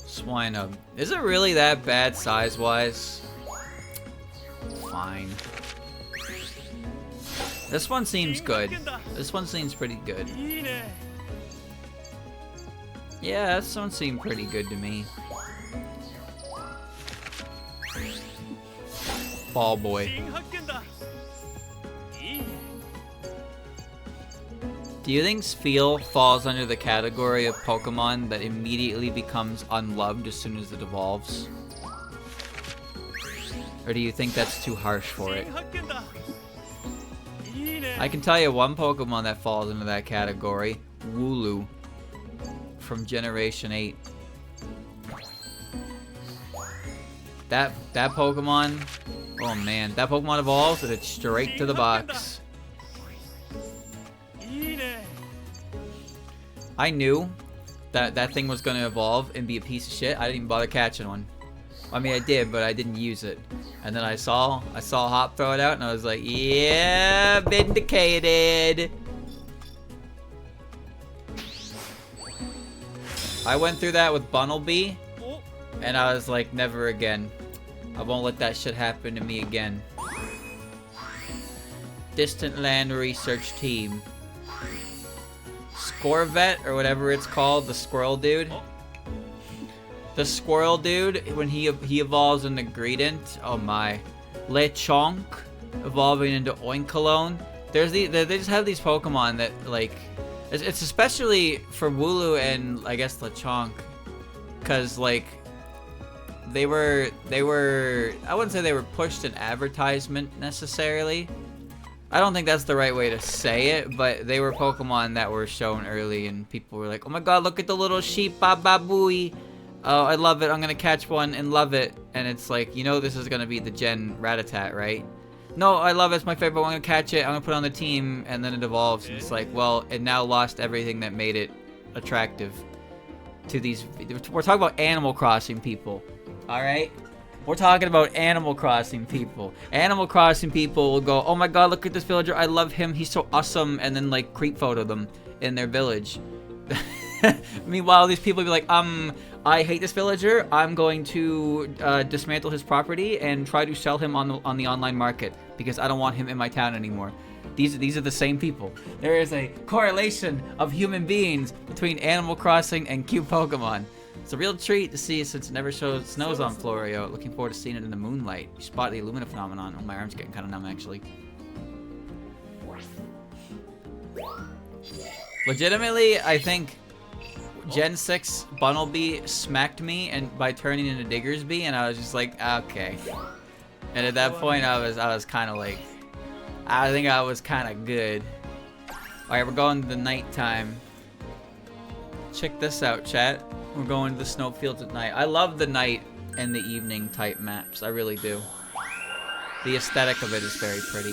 Swinub. Is it really that bad size-wise? Fine. This one seems good. This one seems pretty good. Yeah, this one seemed pretty good to me. Ball boy. Do you think Spheal falls under the category of Pokemon that immediately becomes unloved as soon as it evolves? Or do you think that's too harsh for it? I can tell you one Pokemon that falls into that category. Wooloo. From Generation 8. That Pokemon. Oh man, that Pokemon evolves and it's straight to the box. いいね。 I knew that that thing was gonna evolve and be a piece of shit. I didn't even bother catching one. I mean, I did, but I didn't use it. And then I saw Hop throw it out, and I was like, yeah, vindicated. I went through that with Bunnelby, お and I was like, never again. I won't let that shit happen to me again. Distant Land Research Team. Scorvet, or whatever it's called, the squirrel dude. The squirrel dude, when he evolves into Greedent, oh my. Lechonk, evolving into Oinkologne. They just have these Pokemon that, like, it's especially for Wooloo and, I guess, Lechonk. Because, like, they were, I wouldn't say they were pushed in advertisement, necessarily. I don't think that's the right way to say it, but they were Pokemon that were shown early, and people were like, oh my god, look at the little sheep, bababooey. Oh, I love it, I'm gonna catch one and love it. And it's like, you know this is gonna be the Gen Rattata, right? No, I love it, it's my favorite, I'm gonna catch it, I'm gonna put it on the team, and then it evolves, and it's like, well, it now lost everything that made it attractive to these. We're talking about Animal Crossing people, alright? We're talking about Animal Crossing people. Animal Crossing people will go, oh my god, look at this villager, I love him, he's so awesome, and then like creep photo them in their village. Meanwhile, these people will be like, I hate this villager, I'm going to dismantle his property and try to sell him on the online market because I don't want him in my town anymore. These are the same people. There is a correlation of human beings between Animal Crossing and cute Pokemon. It's a real treat to see since it never snows on Florio. Looking forward to seeing it in the moonlight. You spot the Illumina phenomenon. Oh, my arm's getting kind of numb, actually. Legitimately, I think Gen 6 Bunnelby smacked me and by turning into Diggersby, and I was just like, okay. And at that point, I was kind of like, I think I was kind of good. All right, we're going to the nighttime. Check this out, chat. We're going to the snowfields at night. I love the night and the evening type maps. I really do. The aesthetic of it is very pretty.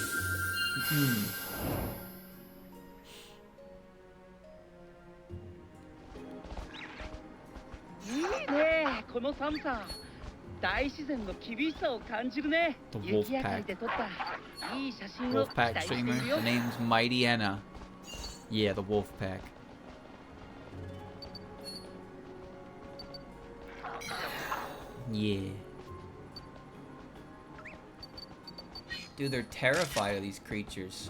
いいねこの寒さ大自然の厳しさを感じるね The 雪明か Wolfpack. りで撮ったいい写真を期 Wolfpack 待して streamer. いるよ The name's Mighty Anna. Yeah, the Wolfpack. Yeah. Dude, they're terrified of these creatures.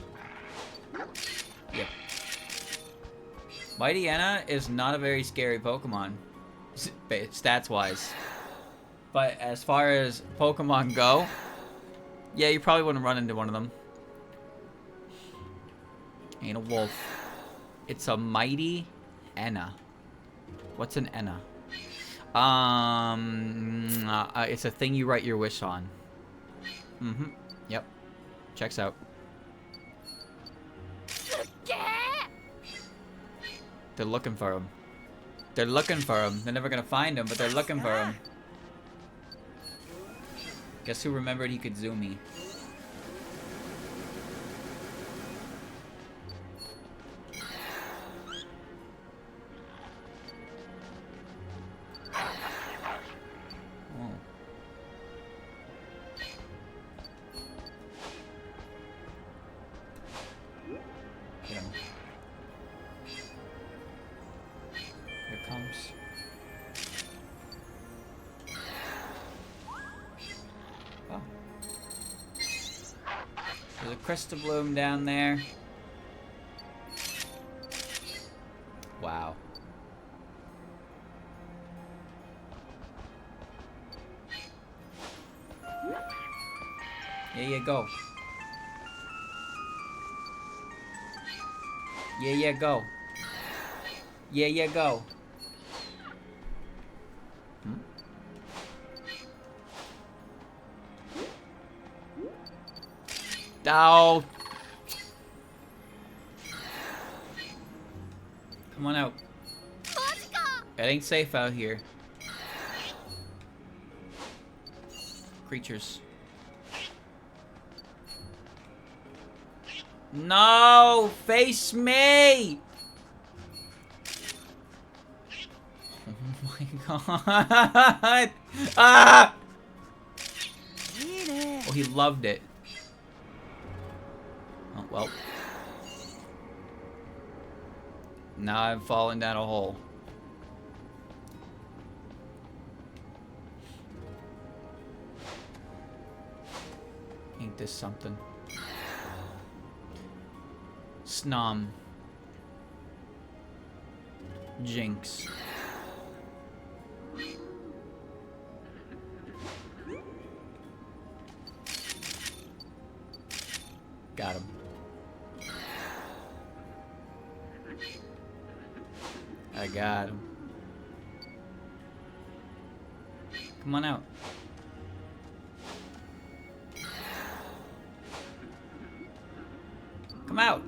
Yep. Mighty Anna is not a very scary Pokemon, stats-wise. But as far as Pokemon go, yeah, you probably wouldn't run into one of them. Ain't a wolf. It's a Mighty Anna. What's an Anna? It's a thing you write your wish on. Yep. Checks out. They're looking for him. They're looking for him. They're never gonna find him, but they're looking for him. Guess who remembered he could zoom me? Get him. Here it comes. Oh. There's a crystal bloom down there. Wow. Yeah, go. Yeah, go. Yeah, go. Oh. Come on out. It ain't safe out here. creatures. No! Face me! Oh my god! Ah! Oh, he loved it. Oh, well. Now I'm falling down a hole. Ain't this something? Snom. Jinx. Got him. I got him. Come on out. Come out.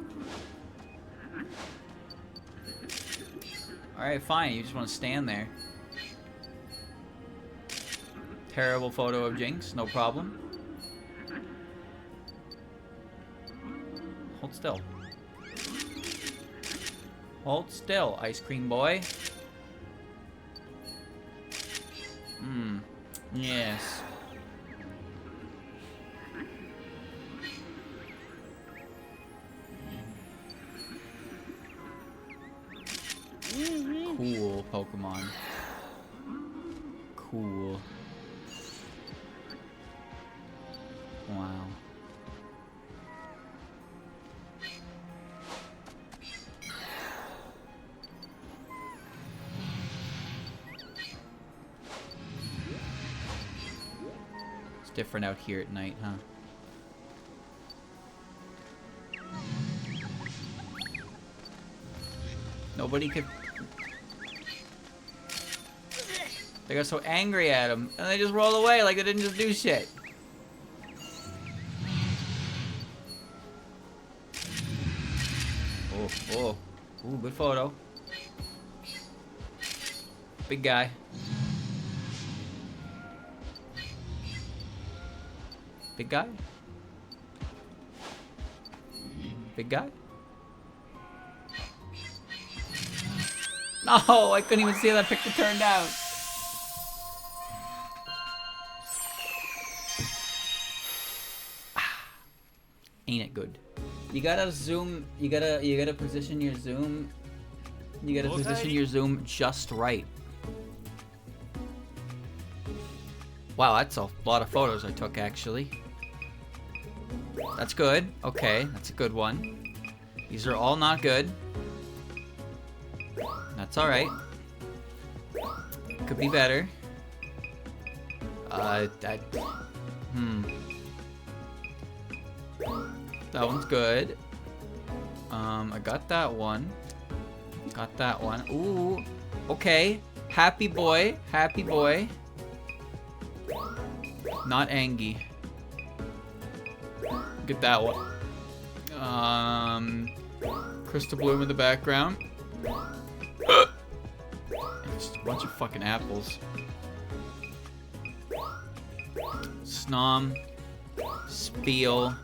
Alright, fine. You just want to stand there. Terrible photo of Jinx. No problem. Hold still. Hold still, ice cream boy. Yes. Cool Pokemon. Cool. Wow. It's different out here at night, huh? Nobody could... They got so angry at him, and they just rolled away like they didn't just do shit. Oh. Ooh, good photo. Big guy. Big guy? Big guy? No, I couldn't even see how that picture turned out. Ain't it good? You gotta zoom. You gotta position your zoom. You gotta position your zoom just right. Wow, that's a lot of photos I took actually. That's good. Okay, that's a good one. These are all not good. That's all right. Could be better. That one's good. I got that one. Got that one. Ooh. Okay. Happy boy. Happy boy. Not Angie. Get that one. Crystal Bloom in the background. Just a bunch of fucking apples. Snom. Spiel.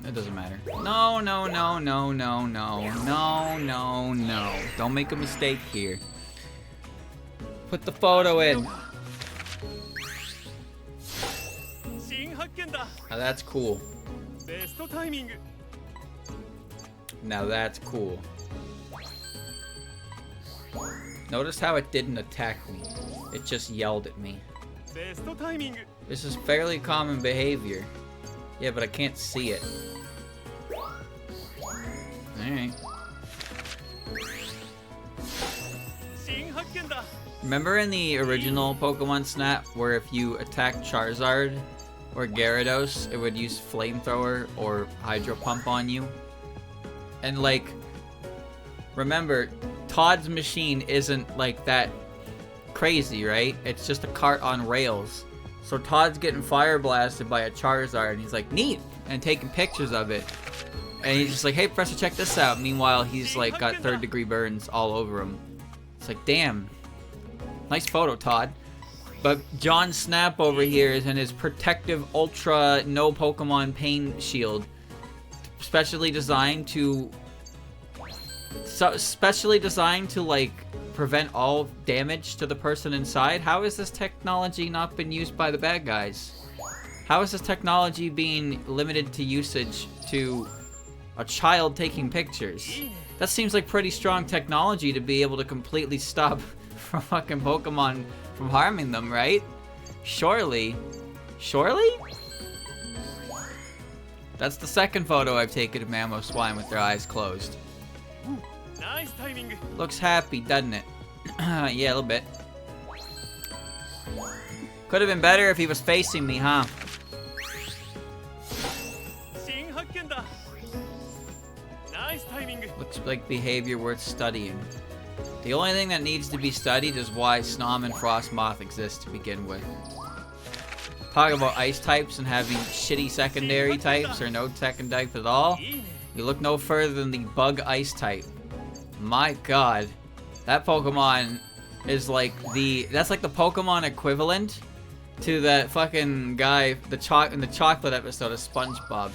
It doesn't matter. No. Don't make a mistake here. Put the photo in. Now that's cool. Now that's cool. Notice how it didn't attack me. It just yelled at me. This is fairly common behavior. Yeah, but I can't see it. Alright. Remember in the original Pokemon Snap where if you attack Charizard or Gyarados, it would use Flamethrower or Hydro Pump on you? And like, remember, Todd's machine isn't like that crazy, right? It's just a cart on rails. So Todd's getting fire blasted by a Charizard and he's like, neat, and taking pictures of it. And he's just like, hey, Professor, check this out. Meanwhile, he's like got 3rd-degree burns all over him. It's like, damn. Nice photo, Todd. But John Snap over here is in his protective ultra no Pokemon pain shield. Specially designed to like prevent all damage to the person inside. How has this technology not been used by the bad guys? How is this technology being limited to usage to a child taking pictures? That seems like pretty strong technology to be able to completely stop fucking Pokemon from harming them, right? Surely? Surely? That's the second photo I've taken of Mammoth Swine with their eyes closed. Nice timing. Looks happy, doesn't it? Yeah, a little bit. Could have been better if he was facing me, huh? Nice timing. Looks like behavior worth studying. The only thing that needs to be studied is why Snom and Frostmoth exist to begin with. Talk about ice types and having shitty secondary types or no second type at all. You look no further than the bug ice type. My god. That Pokemon is like that's like the Pokemon equivalent to that fucking guy in the chocolate episode of SpongeBob.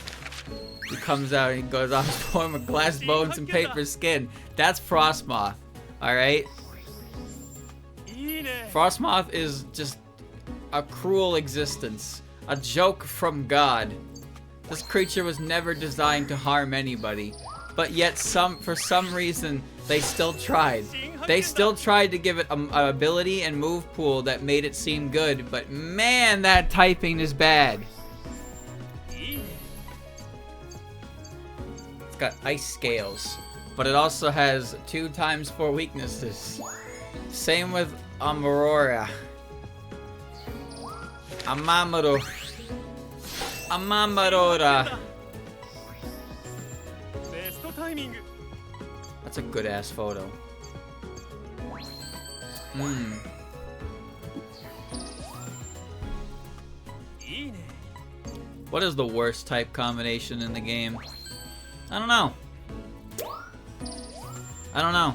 He comes out and he goes off his form of glass bones and paper skin. That's Frostmoth. Alright? Frostmoth is just a cruel existence. A joke from God. This creature was never designed to harm anybody. But yet for some reason, they still tried. They still tried to give it an ability and move pool that made it seem good. But man, that typing is bad. It's got ice scales. But it also has 2 times 4 weaknesses. Same with Aurora. Amamaro. Amamarora. That's a good ass photo. What is the worst type combination in the game? I don't know.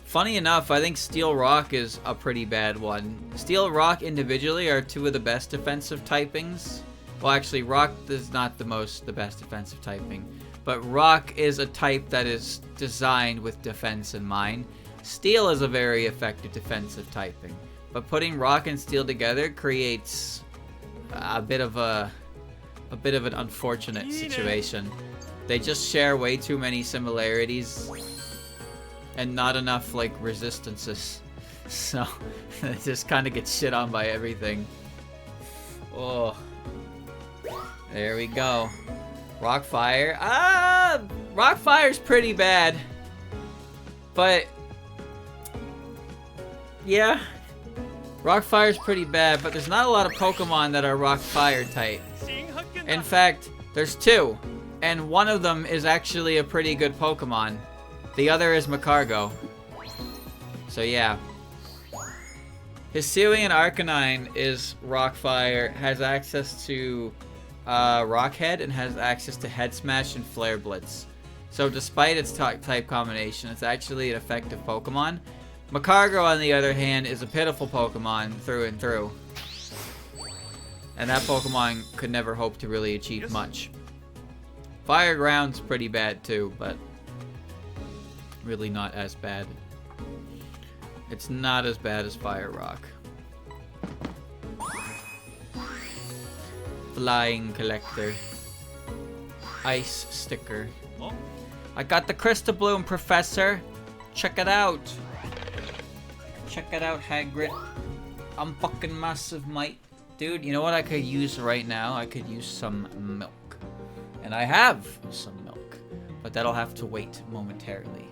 Funny enough, I think Steel Rock is a pretty bad one. Steel Rock individually are 2 of the best defensive typings. Well, actually, Rock is not the best defensive typing. But Rock is a type that is designed with defense in mind. Steel is a very effective defensive typing. But putting Rock and Steel together creates a bit of an unfortunate situation. They just share way too many similarities and not enough like resistances. So they just kind of get shit on by everything. Oh. There we go. Rockfire. Rockfire's pretty bad. But yeah. Rockfire's pretty bad, but there's not a lot of Pokemon that are Rockfire type. In fact, there's 2. And one of them is actually a pretty good Pokemon. The other is Macargo. So yeah. Hisuian Arcanine is Rockfire, has access to Rockhead, and has access to Head Smash and Flare Blitz. So despite its type combination, it's actually an effective Pokemon. Macargo, on the other hand, is a pitiful Pokemon through and through. And that Pokemon could never hope to really achieve much. Fire Ground's pretty bad too, but really not as bad. It's not as bad as Fire Rock. Flying Collector. Ice Sticker. I got the Crystal Bloom, Professor. Check it out. Check it out, Hagrid. I'm fucking massive, mate. Dude, you know what I could use right now? I could use some milk. And I have some milk. But that'll have to wait momentarily.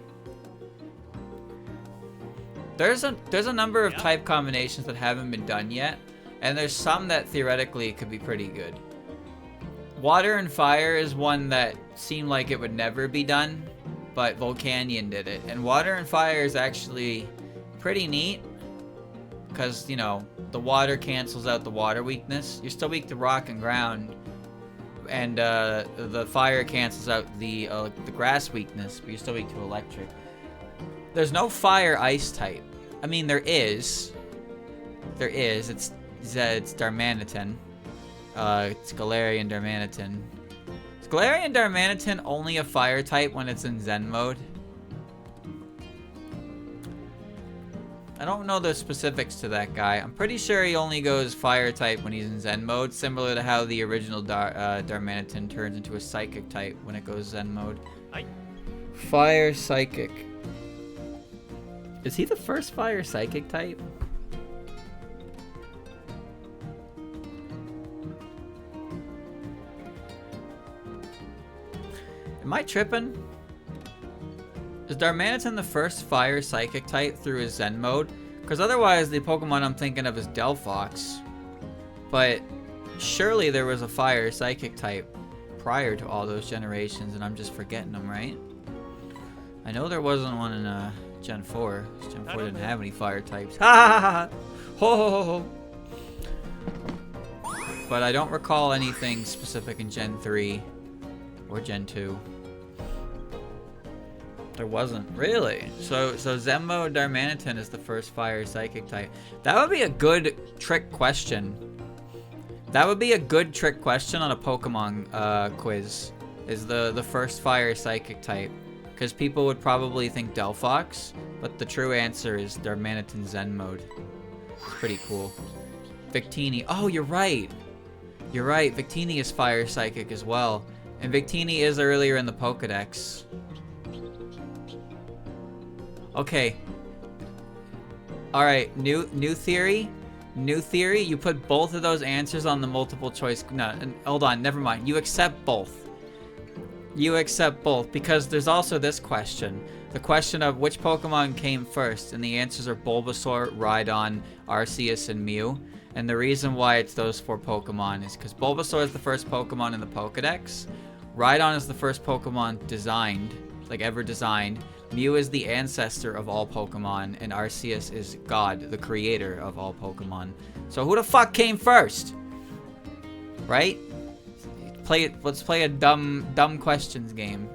There's a number of type combinations that haven't been done yet. And there's some that theoretically could be pretty good. Water and Fire is one that seemed like it would never be done. But Volcanion did it. And Water and Fire is actually pretty neat. Because, you know, the water cancels out the water weakness. You're still weak to rock and ground. And the fire cancels out the grass weakness, but you're still weak to electric. There's no fire ice type. I mean, there is. There is. It's Darmanitan. It's Galarian Darmanitan. Is Galarian Darmanitan only a fire type when it's in Zen mode? I don't know the specifics to that guy. I'm pretty sure he only goes fire type when he's in Zen mode, similar to how the original Darmanitan turns into a psychic type when it goes Zen mode. Fire psychic. Is he the first fire psychic type? Am I tripping? Is Darmanitan the first fire psychic type through his Zen mode? Because otherwise the Pokemon I'm thinking of is Delphox. But surely there was a fire psychic type prior to all those generations and I'm just forgetting them, right? I know there wasn't one in Gen 4. Gen 4 didn't have any fire types. Ha ha ha ha! Ho ho ho ho! But I don't recall anything specific in Gen 3 or Gen 2. There wasn't. Really? So Zenmo Darmanitan is the first fire psychic type. That would be a good trick question. That would be a good trick question on a Pokemon quiz. Is the first fire psychic type. Because people would probably think Delphox, but the true answer is Darmanitan Zen mode. It's pretty cool. Victini. Oh, you're right. You're right. Victini is fire psychic as well. And Victini is earlier in the Pokedex. Okay. Alright, new theory. New theory. You put both of those answers on the multiple choice. No, hold on. Never mind. You accept both. You accept both. Because there's also this question. The question of which Pokemon came first. And the answers are Bulbasaur, Rhydon, Arceus, and Mew. And the reason why it's those 4 Pokemon is because Bulbasaur is the first Pokemon in the Pokedex. Rhydon is the first Pokemon designed. Like ever designed. Mew is the ancestor of all Pokemon, and Arceus is God, the creator of all Pokemon. So who the fuck came first? Right? Let's play a dumb questions game.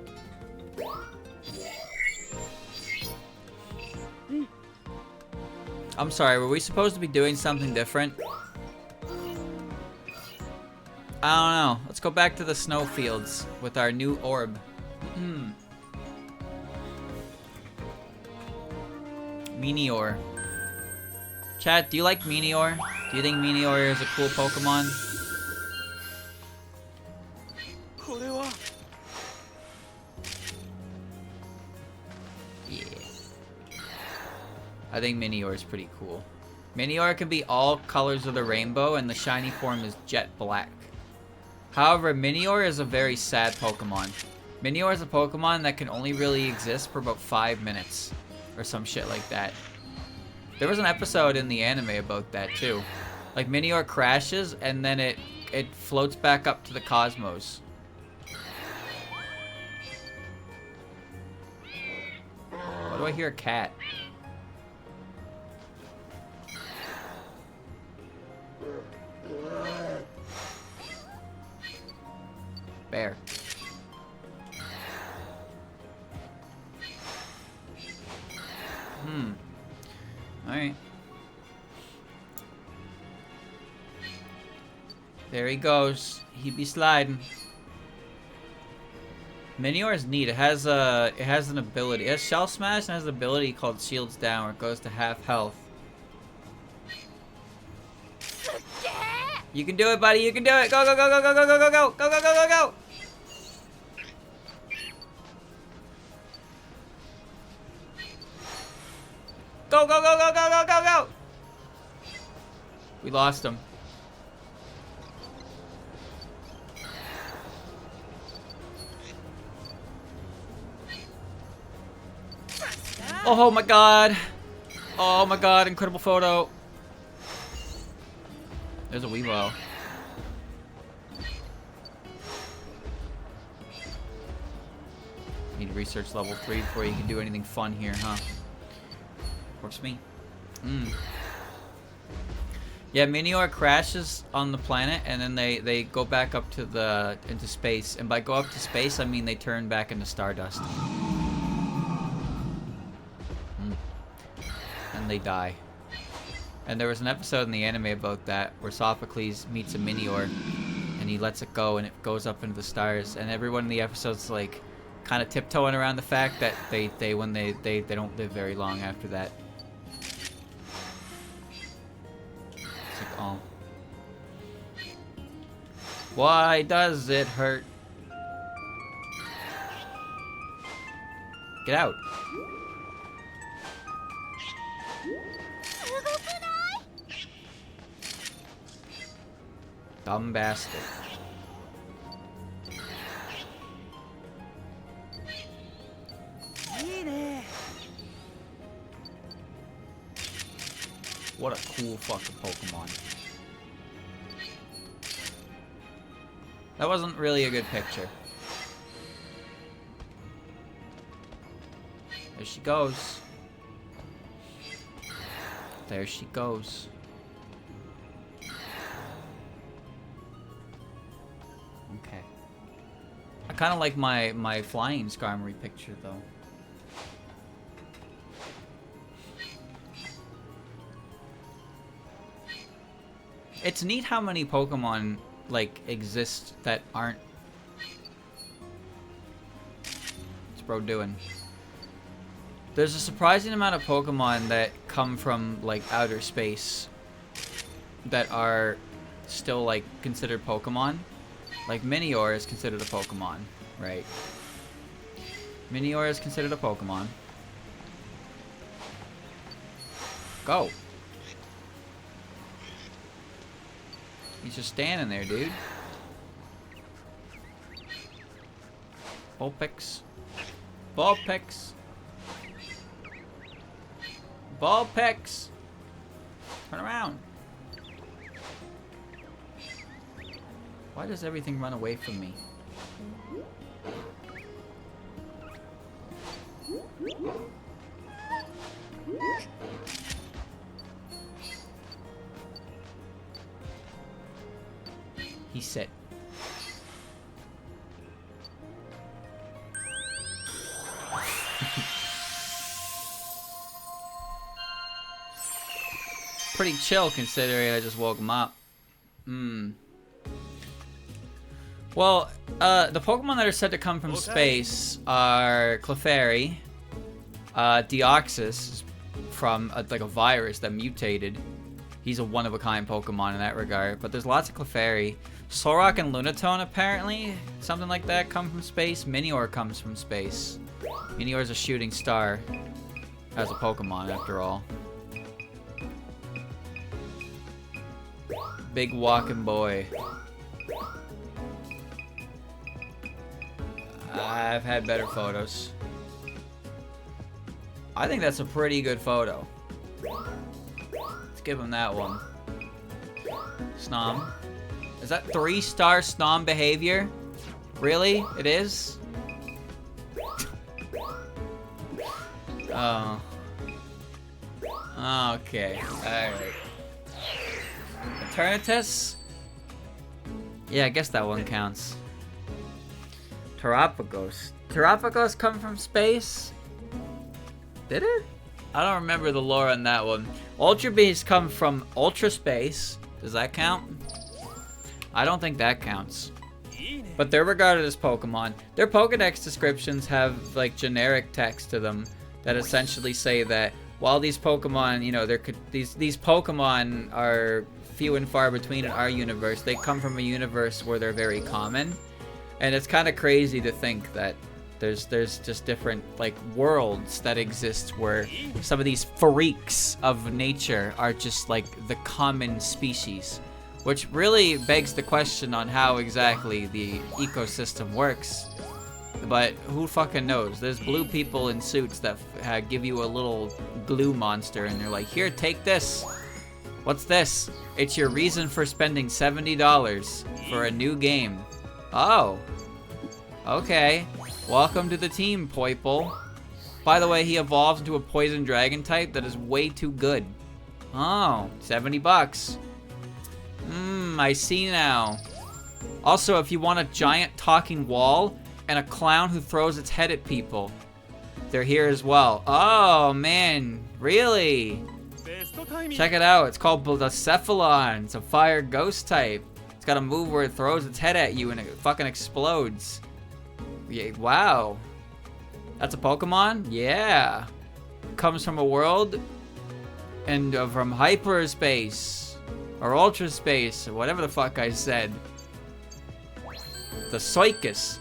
I'm sorry, were we supposed to be doing something different? I don't know. Let's go back to the snowfields with our new orb. Meteor. Chat, do you like Meteor? Do you think Meteor is a cool Pokemon? Yeah. I think Meteor is pretty cool. Meteor can be all colors of the rainbow and the shiny form is jet black. However, Meteor is a very sad Pokemon. Meteor is a Pokemon that can only really exist for about 5 minutes. Or some shit like that. There was an episode in the anime about that too. Like Meteor crashes and then it floats back up to the cosmos. Why do I hear a cat? Bear. Alright. There he goes. He be sliding. Meteor is neat. It has an ability. It has Shell Smash and has an ability called Shields Down where it goes to half health. You can do it, buddy. You can do it. Go, go, go, go, go, go, go, go, go, go, go, go, go, go. Go, go, go, go, go, go, go, go! We lost him. Oh my god! Oh my god, incredible photo. There's a Weebo. Need to research level 3 before you can do anything fun here, huh? Works for me. Yeah, Meteor crashes on the planet and then they go back up to into space. And by go up to space, I mean they turn back into Stardust. And they die. And there was an episode in the anime about that where Sophocles meets a Minior and he lets it go and it goes up into the stars, and everyone in the episode's like kind of tiptoeing around the fact that they don't live very long after that. It's like, oh. Why does it hurt? Get out. Dumb bastard. What a cool fucking Pokemon. That wasn't really a good picture. There she goes. There she goes. Okay. I kind of like my flying Skarmory picture though. It's neat how many Pokemon like exist that aren't. What's bro doing? There's a surprising amount of Pokemon that come from like outer space that are still like considered Pokemon. Like Minior is considered a Pokemon, right? Minior is considered a Pokemon. Go. He's just standing there, dude. Vulpix. Vulpix. Vulpix. Turn around. Why does everything run away from me? He said. Pretty chill considering I just woke him up. Well, the Pokemon that are said to come from space are Clefairy, Deoxys from like a virus that mutated. He's a one-of-a-kind Pokemon in that regard. But there's lots of Clefairy. Solrock and Lunatone, apparently, something like that, come from space. Minior comes from space. Minior is a shooting star as a Pokemon, after all. Big walking boy. I've had better photos. I think that's a pretty good photo. Let's give him that one. Snom. Is that 3-star Snom behavior? Really? It is? Oh. Okay. Alright. Eternatus? Yeah, I guess that one counts. Terapagos. Terapagos come from space? Did it? I don't remember the lore on that one. Ultra Beasts come from Ultra Space. Does that count? I don't think that counts. But they're regarded as Pokemon. Their Pokedex descriptions have like generic text to them that essentially say that while these Pokemon, you know, these Pokemon are few and far between in our universe, they come from a universe where they're very common. And it's kind of crazy to think that there's just different like worlds that exist where some of these freaks of nature are just like the common species, which really begs the question on how exactly the ecosystem works. But who fucking knows? There's blue people in suits that give you a little glue monster and they're like, here, take this. What's this? It's your reason for spending $70 for a new game. Oh. Okay. Welcome to the team, Poiple. By the way, he evolves into a poison dragon type that is way too good. Oh, 70 bucks. I see now. Also, if you want a giant talking wall and a clown who throws its head at people, they're here as well. Oh, man. Really? ベストタイミング Check it out. It's called the Cephalon. It's a fire ghost type. It's got a move where it throws its head at you and it fucking explodes. Yeah, wow. That's a Pokemon? Yeah. Comes from a world and from hyperspace or ultra space or whatever the fuck I said. The Soikus.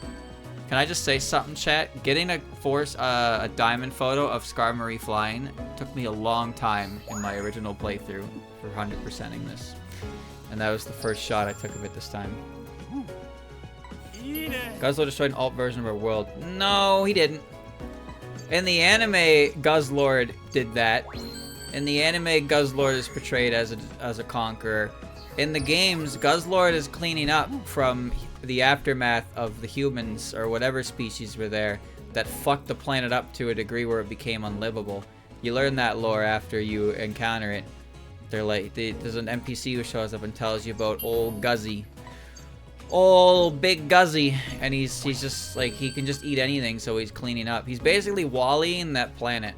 Can I just say something, chat? Getting a diamond photo of Skarmory flying took me a long time in my original playthrough for 100%ing this. And that was the first shot I took of it this time. Guzzlord destroyed an alt version of our world. No, he didn't. In the anime, Guzzlord did that. In the anime, Guzzlord is portrayed as a conqueror. In the games, Guzzlord is cleaning up from the aftermath of the humans or whatever species were there that fucked the planet up to a degree where it became unlivable. You learn that lore after you encounter it. They're like, there's an NPC who shows up and tells you about old Guzzy. Old Big Guzzy. And he's just like, he can just eat anything, so he's cleaning up. He's basically Wall-Eing that planet.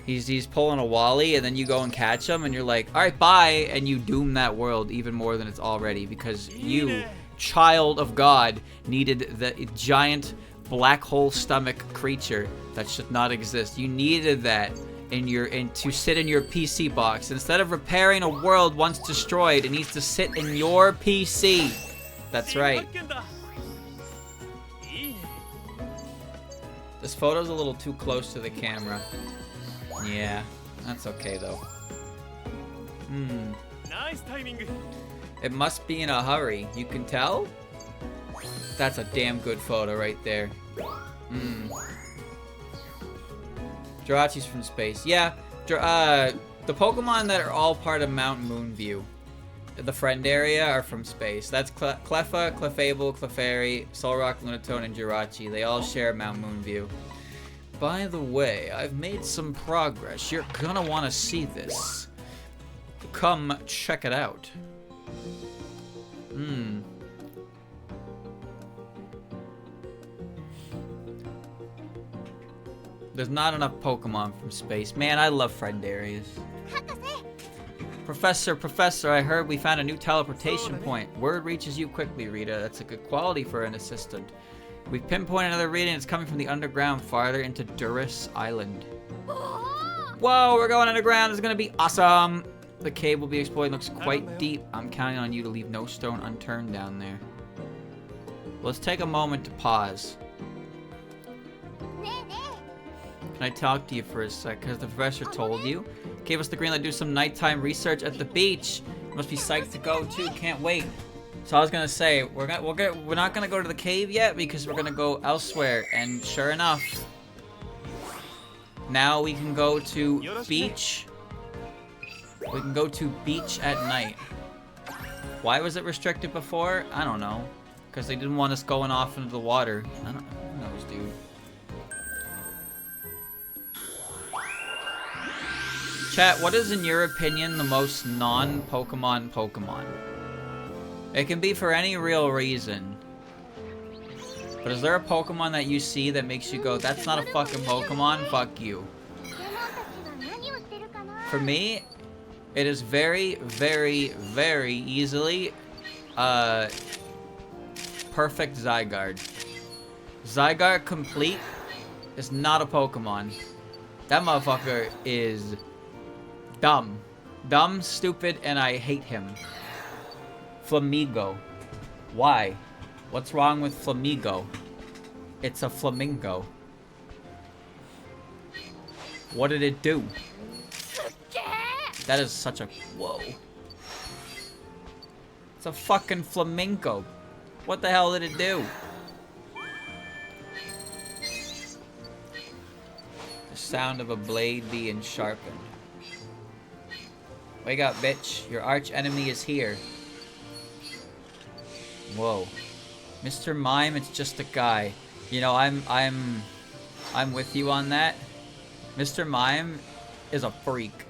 He's pulling a Wall-E, and then you go and catch him, and you're like, alright, bye, and you doom that world even more than it's already, because you, child of God, needed the giant black hole stomach creature that should not exist. You needed that to sit in your PC box. Instead of repairing a world once destroyed, it needs to sit in your PC. That's right. This photo's a little too close to the camera. Yeah, that's okay though. Nice timing. It must be in a hurry. You can tell? That's a damn good photo right there. Jirachi's from space. Yeah, the Pokemon that are all part of Mount Moonview, the friend area, are from space. That's Cleffa, Clefable, Clefairy, Solrock, Lunatone, and Jirachi. They all share Mount Moonview. By the way, I've made some progress. You're gonna want to see this. Come check it out. There's not enough Pokemon from space. Man, I love friend areas. Professor, I heard we found a new teleportation point. Word reaches you quickly, Rita. That's a good quality for an assistant. We've pinpointed another reading. It's coming from the underground farther into Duras Island. Whoa, we're going underground. It's gonna be awesome. The cave will be explored. Looks quite deep. I'm counting on you to leave no stone unturned down there. Let's take a moment to pause. Can I talk to you for a sec? Because the professor told you. Gave us the green light to do some nighttime research at the beach. Must be psyched to go too. Can't wait. So I was gonna say we're not gonna go to the cave yet because we're gonna go elsewhere. And sure enough, now we can go to beach. We can go to beach at night. Why was it restricted before? I don't know. Because they didn't want us going off into the water. I don't. Who knows, dude. Chat, what is in your opinion the most non-Pokemon Pokemon? It can be for any real reason. But is there a Pokemon that you see that makes you go, that's not a fucking Pokemon, fuck you? For me, it is very, very, very easily perfect Zygarde. Zygarde complete is not a Pokemon. That motherfucker is dumb. Dumb, stupid, and I hate him. Flamigo. Why? What's wrong with Flamigo? It's a flamingo. What did it do? That is such a... Whoa. It's a fucking flamingo. What the hell did it do? The sound of a blade being sharpened. Wake up, bitch. Your arch enemy is here. Whoa. Mr. Mime, it's just a guy. You know, I'm with you on that. Mr. Mime is a freak.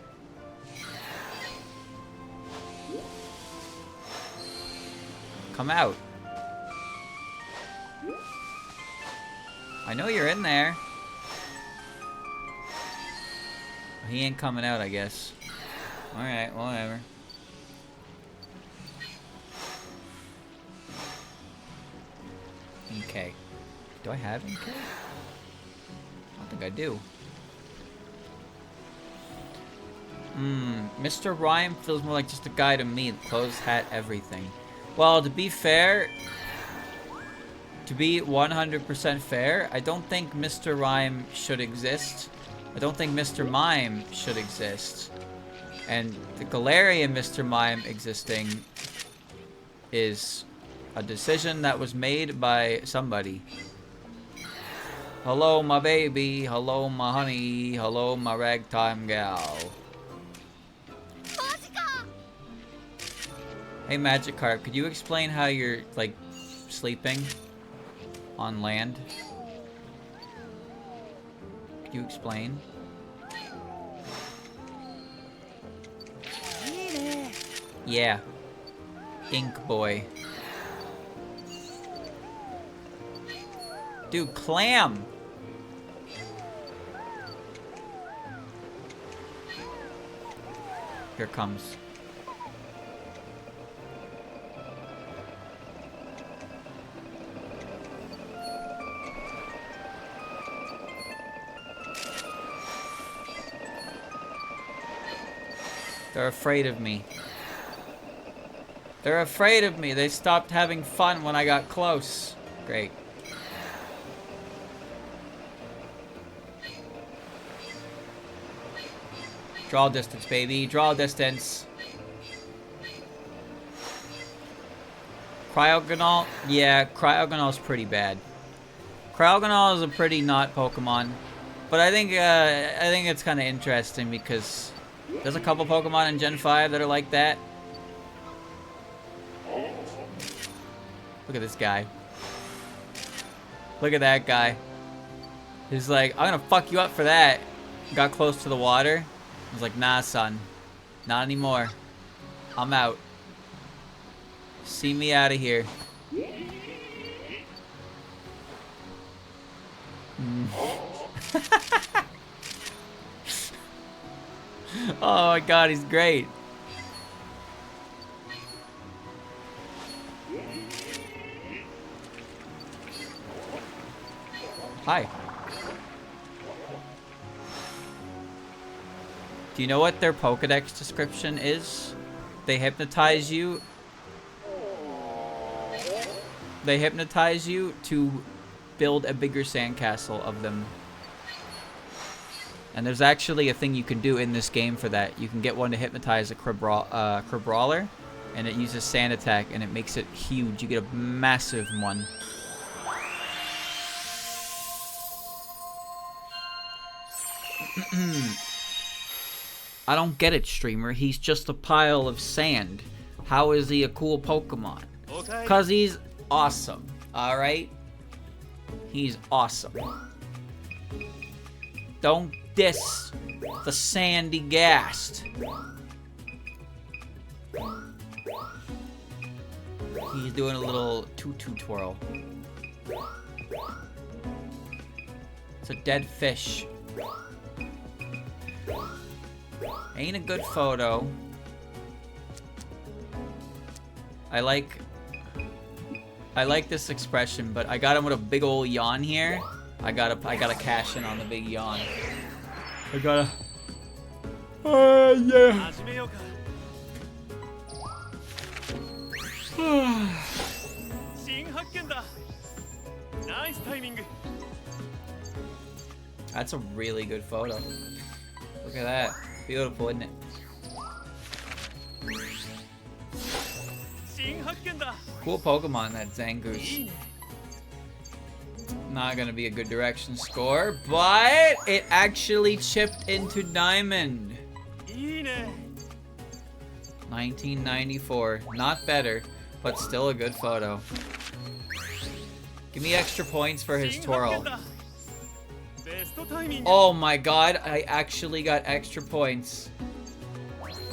Come out. I know you're in there. he ain't coming out, I guess. Alright, whatever. Okay. Do I have NK? I don't think I do. Mr. Rhyme feels more like just a guy to me. Clothes, hat, everything. Well, to be fair, to be 100% fair, I don't think Mr. Rhyme should exist. I don't think Mr. Mime should exist. And the Galarian Mr. Mime existing is a decision that was made by somebody. Hello, my baby. Hello, my honey. Hello, my ragtime gal. Hey, Magikarp, could you explain how you're, like, sleeping on land? Could you explain? Yeah. Ink boy. Dude, clam! Here it comes. They're afraid of me. They're afraid of me. They stopped having fun when I got close. Great. Draw distance, baby. Draw distance. Cryogonal? Yeah, Cryogonal's pretty bad. Cryogonal is a pretty not Pokemon. But I think it's kind of interesting because there's a couple Pokemon in Gen 5 that are like that. Look at this guy. Look at that guy. He's like, I'm gonna fuck you up for that. Got close to the water. I was like, nah, son. Not anymore. I'm out. See me out of here. Oh my god, he's great. Hi. Do you know what their Pokedex description is? They hypnotize you. They hypnotize you to build a bigger sandcastle of them. And there's actually a thing you can do in this game for that. You can get one to hypnotize a Crabrawler, and it uses sand attack, and it makes it huge. You get a massive one. I don't get it, streamer. He's just a pile of sand. How is he a cool Pokemon? Okay. Cause he's awesome. Alright? He's awesome. Don't diss the sandy ghast. He's doing a little tutu twirl. It's a dead fish. Ain't a good photo. I like this expression, but I got him with a big old yawn here. I gotta cash in on the big yawn. I gotta. Yeah. Nice timing. That's a really good photo. Look at that. Beautiful, isn't it? Cool Pokemon, that Zangoose. Not gonna be a good direction score, but it actually chipped into Diamond. 1994. Not better, but still a good photo. Give me extra points for his twirl. Oh my god, I actually got extra points.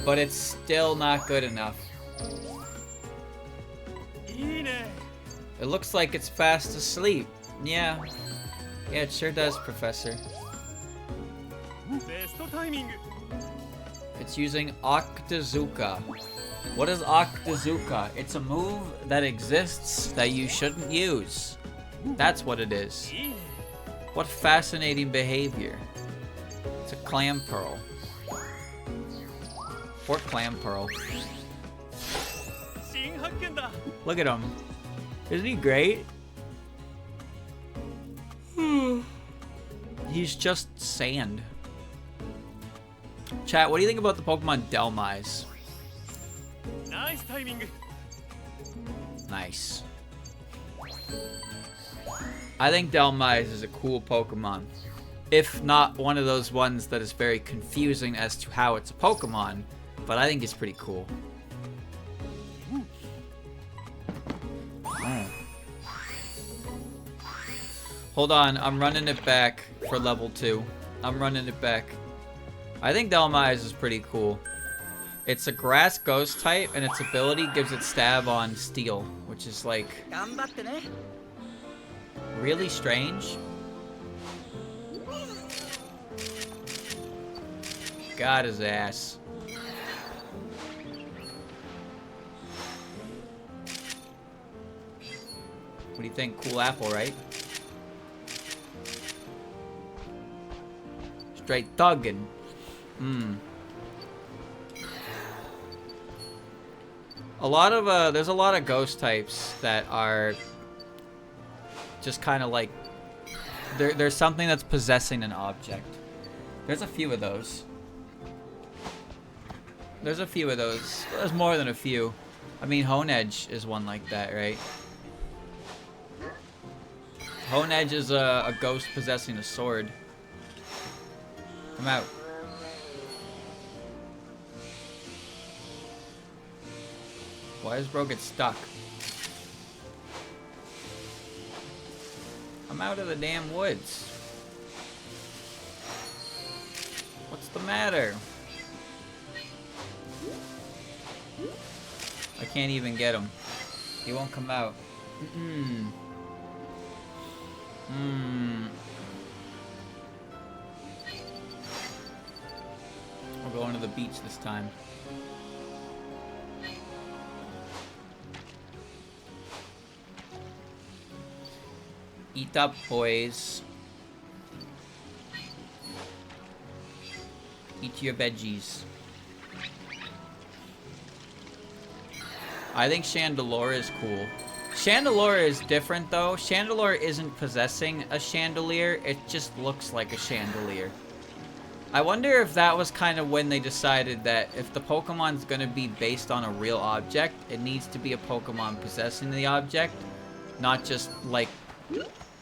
But it's still not good enough. It looks like it's fast asleep. Yeah. Yeah, it sure does, Professor. ベストタイミング。 It's using Octazooka. What is Octazooka? It's a move that exists that you shouldn't use. That's what it is. いいね。 What fascinating behavior. It's a clam pearl. Poor clam pearl. 新発見だ。 Look at him. Isn't he great? He's just sand. Chat, what do you think about the Pokemon Delmise? ナイスタイミング。 Nice. I think Delmise is a cool Pokemon. If not one of those ones that is very confusing as to how it's a Pokemon, but I think it's pretty cool. Hold on, I'm running it back for level 2. I'm running it back. I think Delmise is pretty cool. It's a grass ghost type, and its ability gives it stab on steel, which is like 頑張ってね。 really strange. Got his ass. What do you think? Cool apple, right? Straight thuggin'. There's a lot of ghost types that are just kind of like there's something that's possessing an object. There's a few of those. There's more than a few. I mean, Honedge is one like that, right? Honedge is a ghost possessing a sword. Come out. Why does bro get stuck? I'm out of the damn woods. What's the matter? I can't even get him. He won't come out. We're going to the beach this time. Eat up, boys. Eat your veggies. I think Chandelure is cool. Chandelure is different though. Chandelure isn't possessing a chandelier, it just looks like a chandelier. I wonder if that was kind of when they decided that if the Pokemon's gonna be based on a real object, it needs to be a Pokemon possessing the object, not just like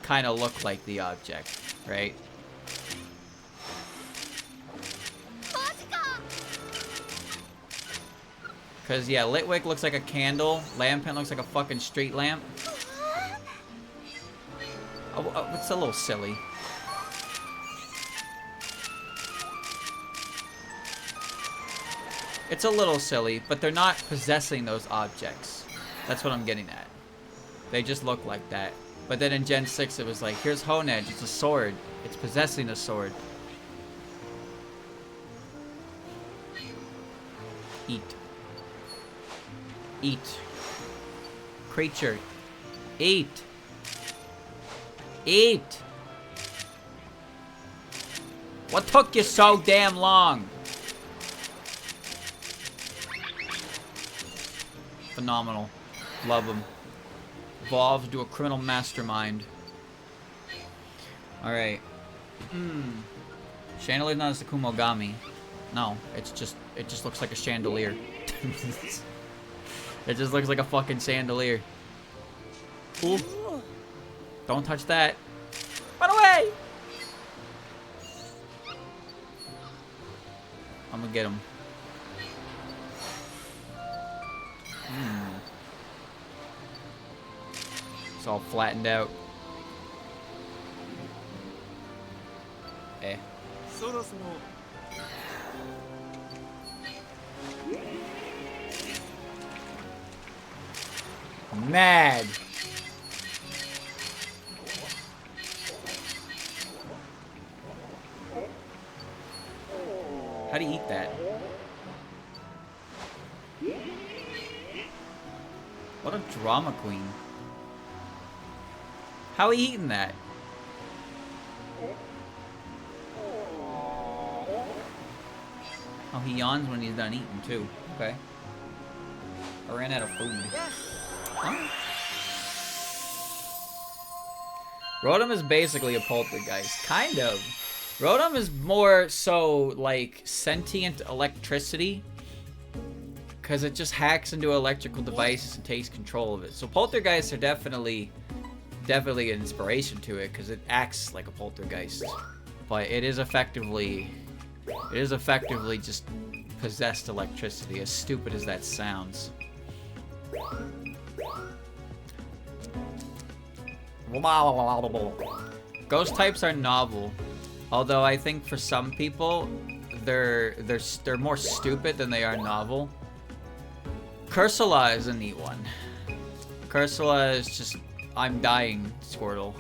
kind of look like the object, right? Cause yeah, Litwick looks like a candle, Lampent looks like a fucking street lamp. Oh, it's a little silly. It's a little silly, but they're not possessing those objects. That's what I'm getting at. They just look like that. But then in Gen 6 it was like, here's Honedge, it's a sword. It's possessing a sword. Eat. Eat. Creature. Eat. Eat. What took you so damn long? Phenomenal. Love him. Evolved into a criminal mastermind. Alright. Chandelier's not a Sakumogami. No, it just looks like a chandelier. It just looks like a fucking chandelier. Ooh. Don't touch that. Run away! I'm gonna get him. It's all flattened out. Eh. そろそろ Mad. How do you eat that? What a drama queen. How are you eating that? Oh, he yawns when he's done eating too. Okay. I ran out of food. Huh? Rotom is basically a poltergeist. Kind of. Rotom is more so like sentient electricity. Because it just hacks into electrical devices and takes control of it. So poltergeists are definitely an inspiration to it. Because it acts like a poltergeist. But it is effectively just possessed electricity. As stupid as that sounds. Ghost types are novel, although I think for some people they're more stupid than they are novel. Cursula is a neat one. Cursula is just I'm dying Squirtle,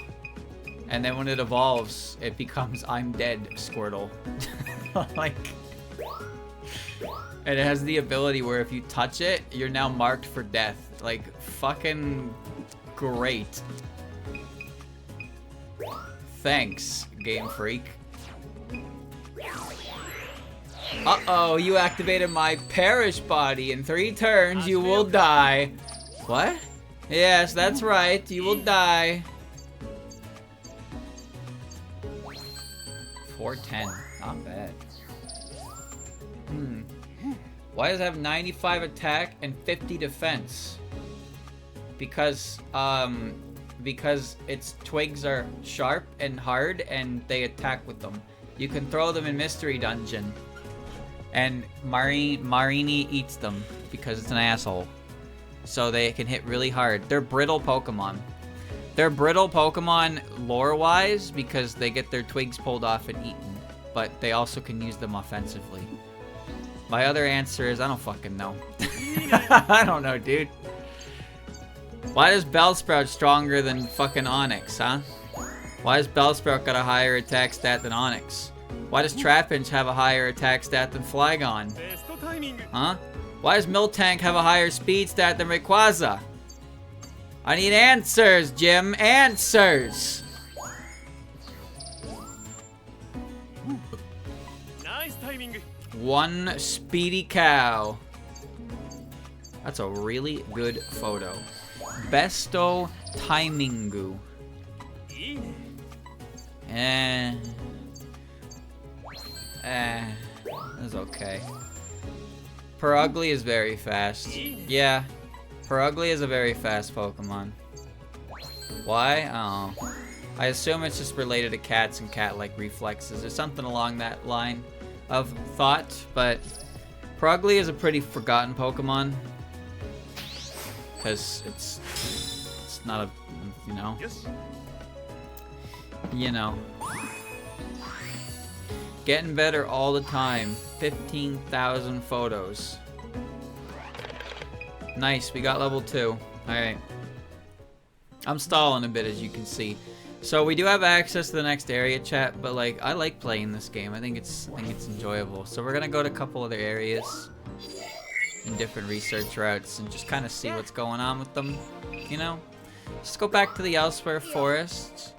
and then when it evolves, it becomes I'm dead Squirtle. Like, and it has the ability where if you touch it, you're now marked for death. Like, fucking great. Thanks, Game Freak. Uh-oh, you activated my perish body. In 3 turns, you will die. What? Yes, that's right. You will die. 410. Not bad. Why does it have 95 attack and 50 defense? Because its twigs are sharp and hard and they attack with them. You can throw them in Mystery Dungeon. And Marini eats them because it's an asshole. So they can hit really hard. They're brittle Pokemon. They're brittle Pokemon lore-wise because they get their twigs pulled off and eaten. But they also can use them offensively. My other answer is I don't fucking know. I don't know, dude. Why is Bellsprout stronger than fucking Onix, huh? Why has Bellsprout got a higher attack stat than Onix? Why does Trapinch have a higher attack stat than Flygon? Huh? Why does Miltank have a higher speed stat than Rayquaza? I need answers, Jim. Answers! Nice timing. One speedy cow. That's a really good photo. Besto Timingu. That's okay. Perugly is very fast. Yeah, Perugly is a very fast Pokemon. Why? Oh. I assume it's just related to cats and cat-like reflexes or something along that line of thought, but Perugly is a pretty forgotten Pokemon. Because it's not a, you know. Getting better all the time. 15,000 photos. Nice, we got level 2. Alright. I'm stalling a bit, as you can see. So we do have access to the next area, chat, but like I like playing this game. I think it's enjoyable. So we're gonna go to a couple other areas and different research routes and just kind of see what's going on with them, you know? Just go back to the Elsewhere Forest.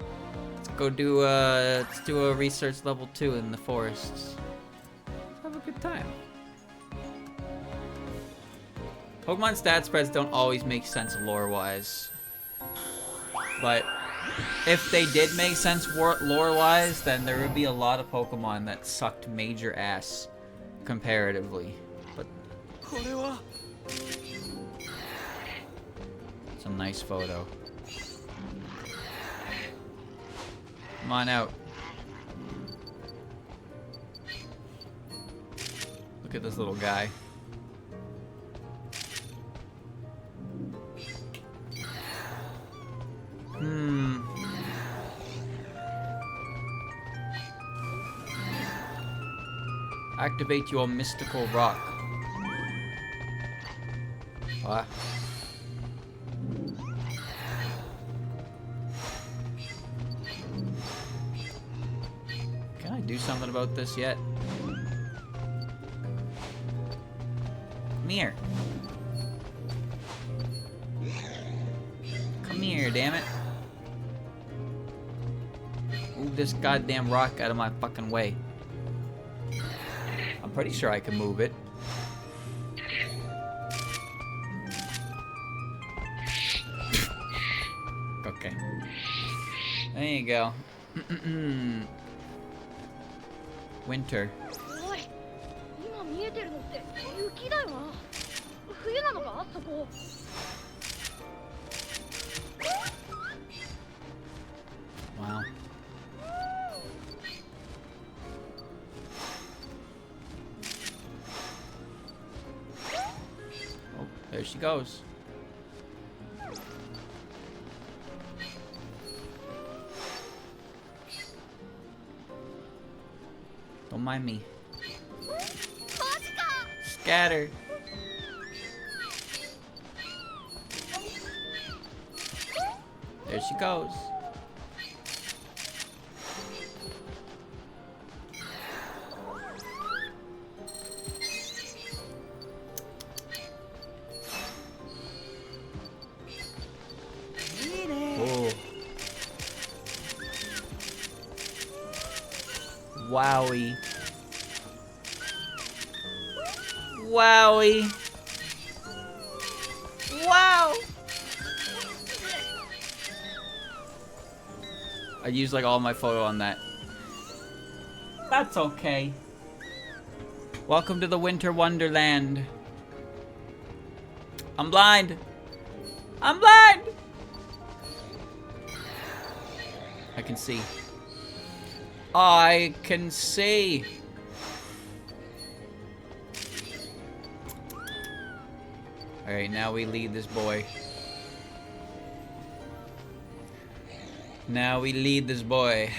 Let's do a research level 2 in the forests. Let's have a good time. Pokemon stat spreads don't always make sense lore-wise. But if they did make sense lore-wise, then there would be a lot of Pokemon that sucked major ass comparatively. But it's a nice photo. Come on out. Look at this little guy. Activate your mystical rock. What? Can I do something about this yet? here. Come here, damn it. Move this goddamn rock out of my fucking way. I'm pretty sure I can move it. Okay. There you go. Winter. おい、今見えてるのって雪だよな。冬なのか、そこ。Wow. Oh, there she goes. Don't mind me. Scatter. There she goes. Oh. Wowie. Wowie. Wow. I used like all my photo on that. That's okay. Welcome to the Winter Wonderland. I'm blind. I'm blind. I can see. I can see. Alright, now we lead this boy. Now we lead this boy.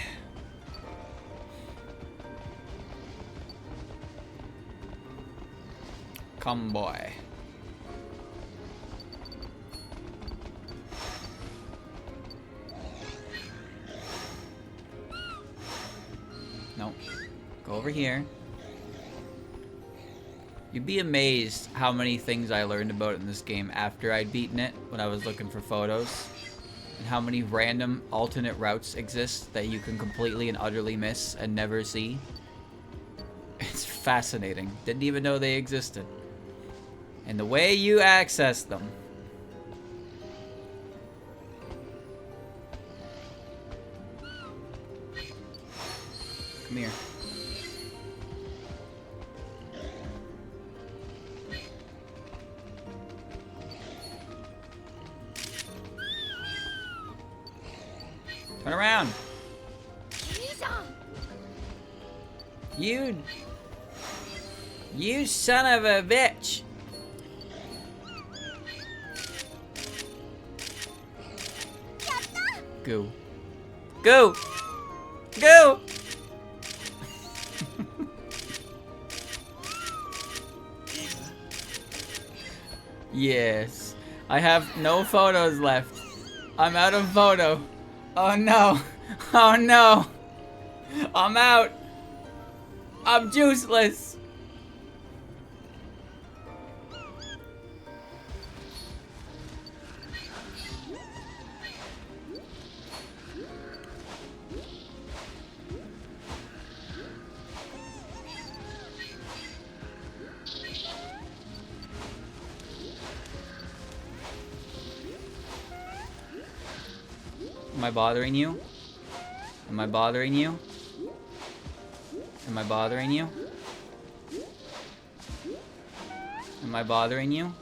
Come, boy. Nope. Go over here. You'd be amazed how many things I learned about in this game after I'd beaten it when I was looking for photos. And how many random alternate routes exist that you can completely and utterly miss and never see. It's fascinating. Didn't even know they existed. And the way you access them. Come here. Turn around. You son of a bitch. Go. Go. Go. Yes. I have no photos left. I'm out of photo. Oh no. Oh no. I'm out. I'm juiceless. Am I bothering you? Am I bothering you? Am I bothering you? Am I bothering you?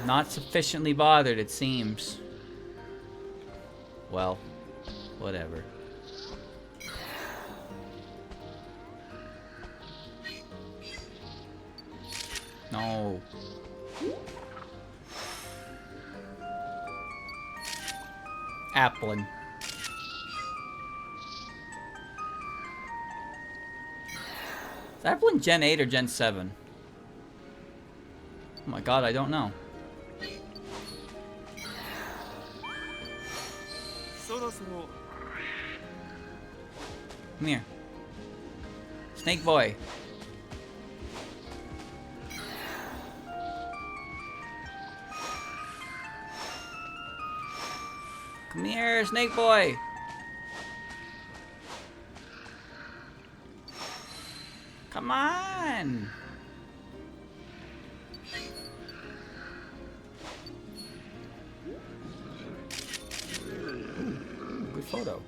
Not sufficiently bothered, it seems. Well, whatever. No. Applin. Is Applin Gen 8 or Gen 7? Oh my god, I don't know. そろそろ Come here. Snake boy. Come here, snake boy. Come on. Good photo.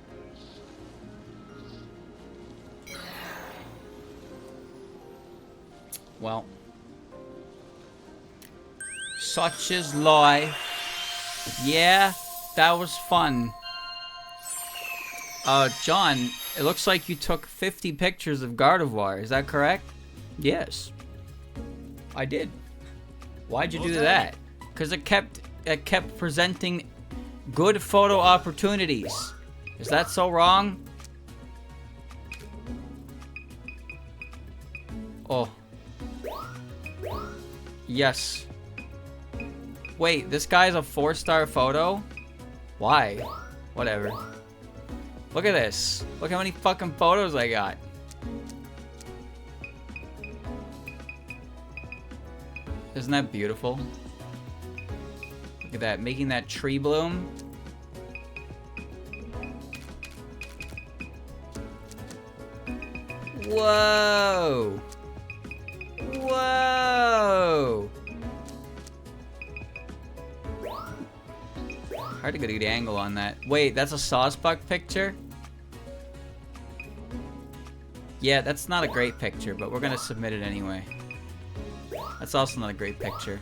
Well, such is life. Yeah, that was fun. John, it looks like you took 50 pictures of Gardevoir. Is that correct? Yes, I did. Why'd you do that? Because it kept presenting good photo opportunities. Is that so wrong? Oh. Yes. Wait, this guy's a 4-star photo? Why? Whatever. Look at this. Look how many fucking photos I got. Isn't that beautiful? Look at that, making that tree bloom. Whoa! Whoa! Hard to get a good angle on that. Wait, that's a Sawsbuck picture? Yeah, that's not a great picture, but we're gonna submit it anyway. That's also not a great picture.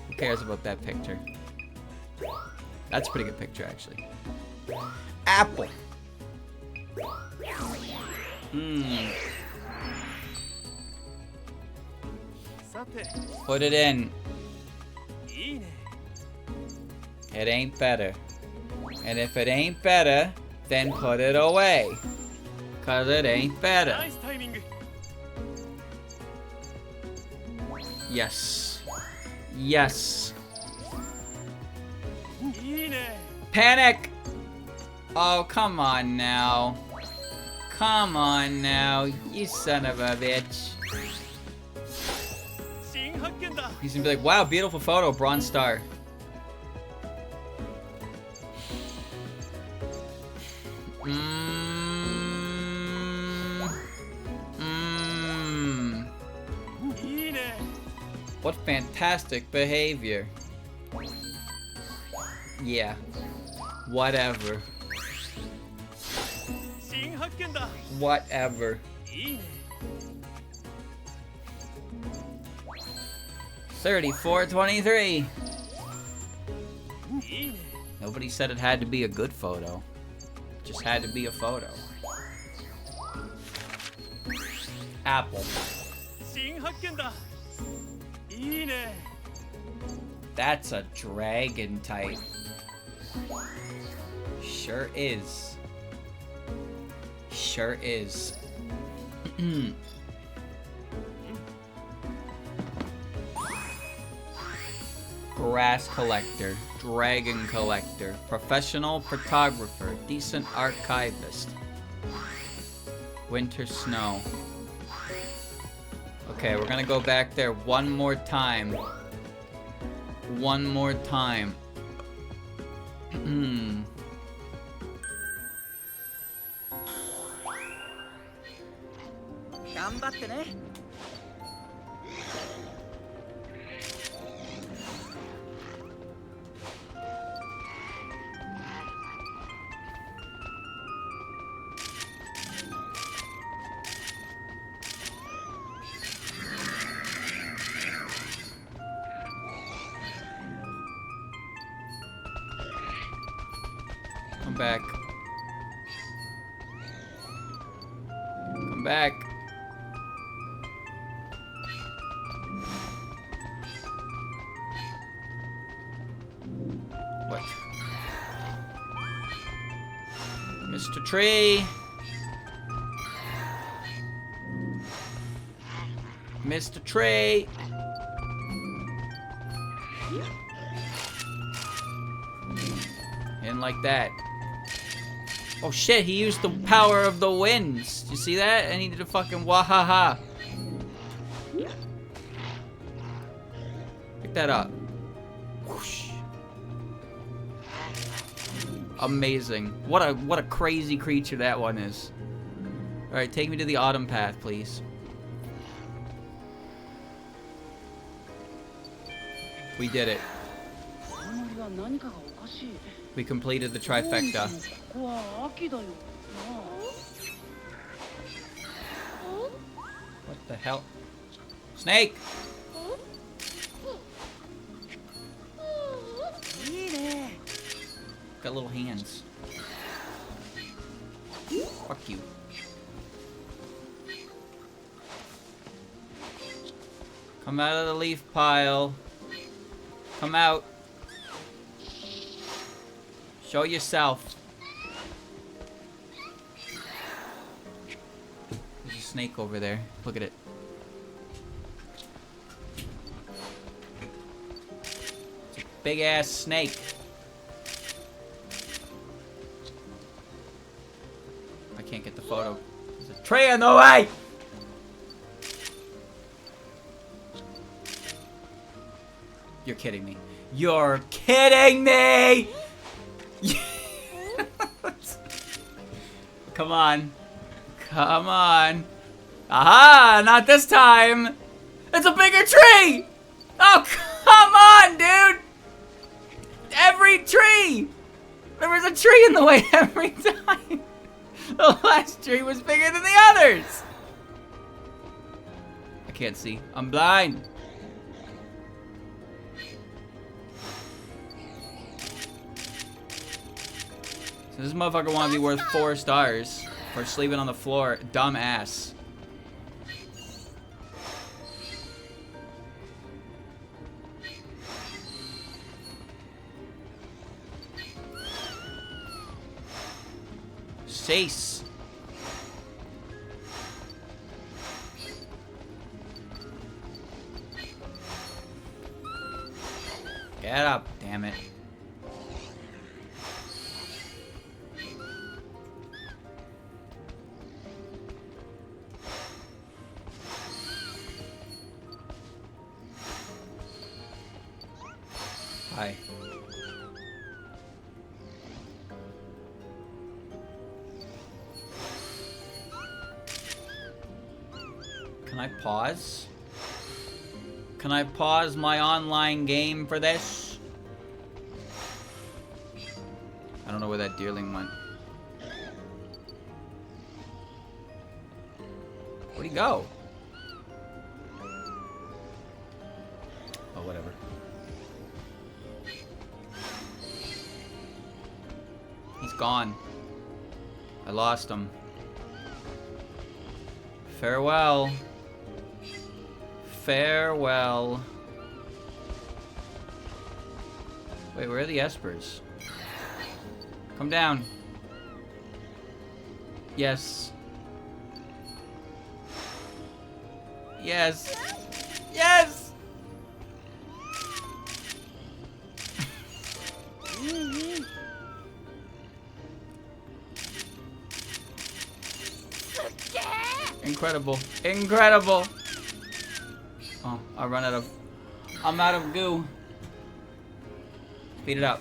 Who cares about that picture? That's a pretty good picture, actually. Apple! Mmm. さて Put it in. いいね It ain't better. And if it ain't better, then put it away. Cause it ain't ナ better. イスタイミング Yes. Yes. いいね Panic! Oh, come on now. Come on now, you son of a bitch. 新発見だ He's gonna be like, wow, beautiful photo, bronze star. Mmm. いいね What fantastic behavior. Yeah. Whatever. 新発見だ Whatever. いいね 3423. いいね Nobody said it had to be a good photo. It just had to be a photo. Apple. 新発見だいいね That's a dragon type. Sure is. Sure is. Grass collector, dragon collector, professional photographer, decent archivist. Winter snow. Okay, we're gonna go back there one more time. One more time. 頑張ってね Come back. Come back. What? Mr. Tree. Mr. Tree. Didn't like that. Oh shit, he used the power of the winds. Did you see that? I needed a fucking wahaha. Pick that up. Whoosh. Amazing. What a crazy creature that one is. Alright, take me to the autumn path, please. We did it. この森は何かがおかしい。 We completed the trifecta. ここは秋だよ。なあ。 What the hell? Snake! いいね。 Got little hands. Fuck you. Come out of the leaf pile. Come out. Show yourself. There's a snake over there. Look at it. It's a big ass snake. I can't get the photo. There's a tree in the way! You're kidding me. You're kidding me! Come on. Come on. Aha! Not this time! It's a bigger tree! Oh, come on, dude! Every tree! There was a tree in the way every time! The last tree was bigger than the others! I can't see. I'm blind. So this motherfucker wanted to be worth 4 stars for sleeping on the floor. Dumb ass. Sace. Get up, damn it. Hi. Can I pause? Can I pause my online game for this? I don't know where that deerling went. Where'd he go? Oh, whatever. He's gone. I lost him. Farewell. Farewell. Wait, where are the espers? Come down. Yes. Yes. Yes! Incredible. Incredible! Oh, I'm out of goo. Speed it up.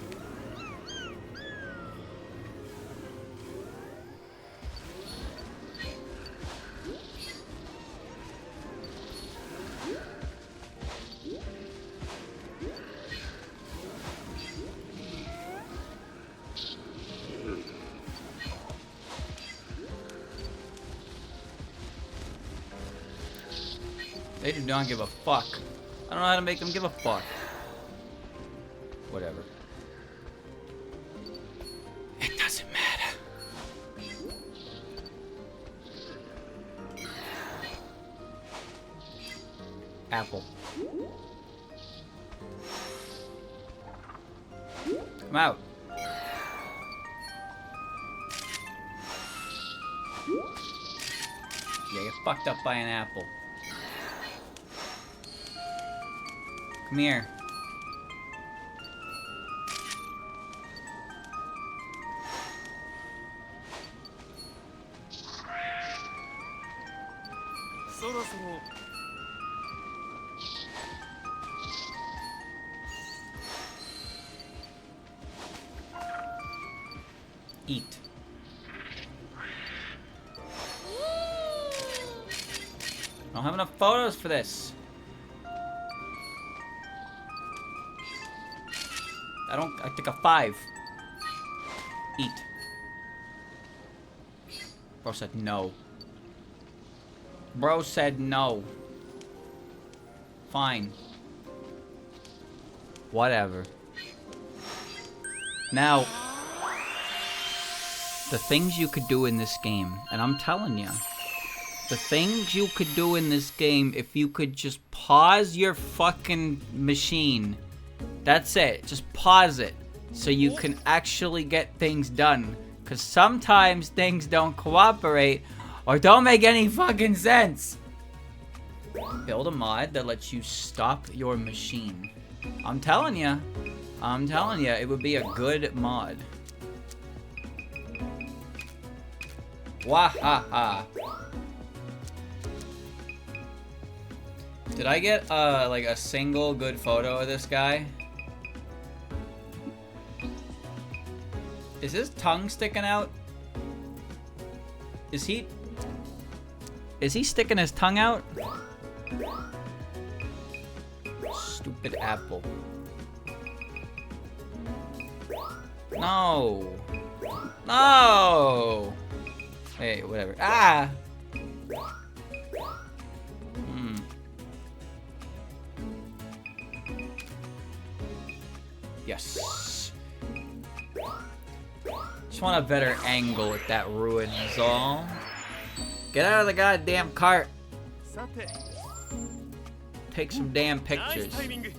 They do not give a fuck. I don't know how to make them give a fuck. Whatever. It doesn't matter. Apple. Come out. Yeah, you're fucked up by an apple. Come here. ろそろ Eat. I don't have enough photos for this. I took a 5. Eat. Bro said no. Bro said no. Fine. Whatever. Now, the things you could do in this game, and I'm telling you, the things you could do in this game if you could just pause your fucking machine. That's it. Just pause it so you can actually get things done. Because sometimes things don't cooperate or don't make any fucking sense. Build a mod that lets you stop your machine. I'm telling you, it would be a good mod. Wahaha. Did I get like a single good photo of this guy? Is his tongue sticking out? Is he sticking his tongue out? Stupid apple. No. No. Hey, whatever. Ah. Yes. Just want a better angle at that ruin is all. Get out of the goddamn cart. さて Take some damn ナイス pictures. タイミング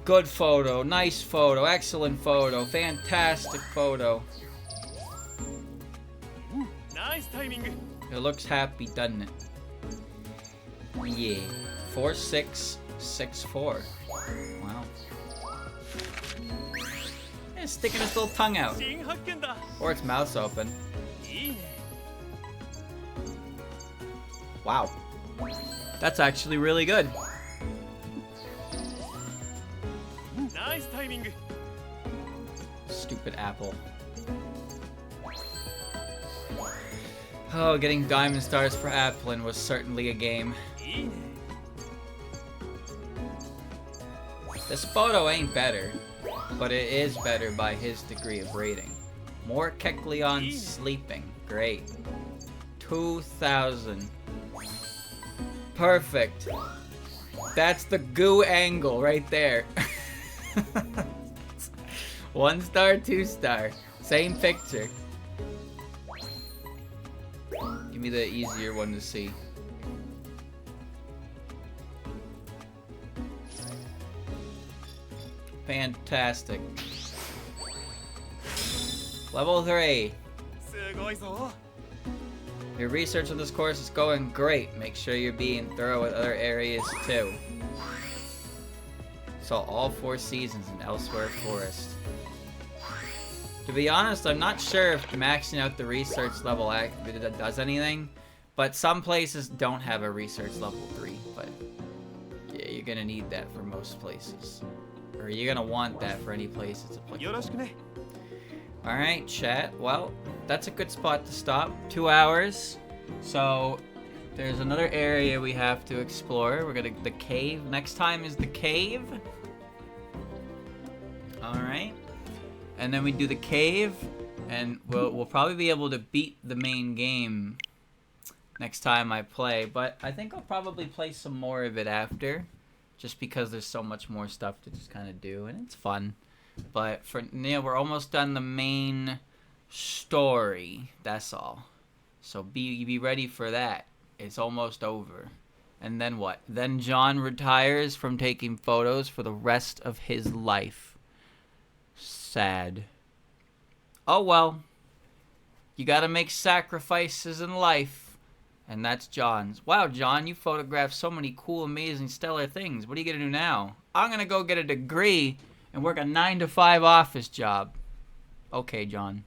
Good photo, nice photo, excellent photo, fantastic photo. ナイスタイミング It looks happy, doesn't it? Yeah. 4664. Wow. It's sticking its little tongue out. 新発見だ Or its mouth's open. いいね Wow. That's actually really good. ナイスタイミング Stupid apple. Oh, getting diamond stars for Applin was certainly a game. いいね This photo ain't better, but it is better by his degree of rating. More Kecleon sleeping. Great. 2,000. Perfect. That's the goo angle right there. 1 star, 2 star. Same picture. Give me the easier one to see. Fantastic. Level 3. すごいぞ Your research on this course is going great. Make sure you're being thorough with other areas too. Saw all 4 seasons in Elsewhere Forest. To be honest, I'm not sure if maxing out the research level does anything, but some places don't have a research level 3, but yeah, you're gonna need that for most places. Or you're gonna want that for any place it's よ applicable. ろしくね Alright, chat. Well, that's a good spot to stop. 2 hours. So, there's another area we have to explore. We're gonna... The cave. Next time is the cave. Alright. And then we do the cave. And we'll probably be able to beat the main game next time I play. But I think I'll probably play some more of it after. Just because there's so much more stuff to just kind of do. And it's fun. But for we're almost done the main story. That's all. So be ready for that. It's almost over. And then what? Then John retires from taking photos for the rest of his life. Sad. Oh well. You gotta make sacrifices in life. And that's John's. Wow, John, you photographed so many cool, amazing, stellar things. What are you gonna do now? I'm gonna go get a degree and work a 9-to-5 office job. Okay, John.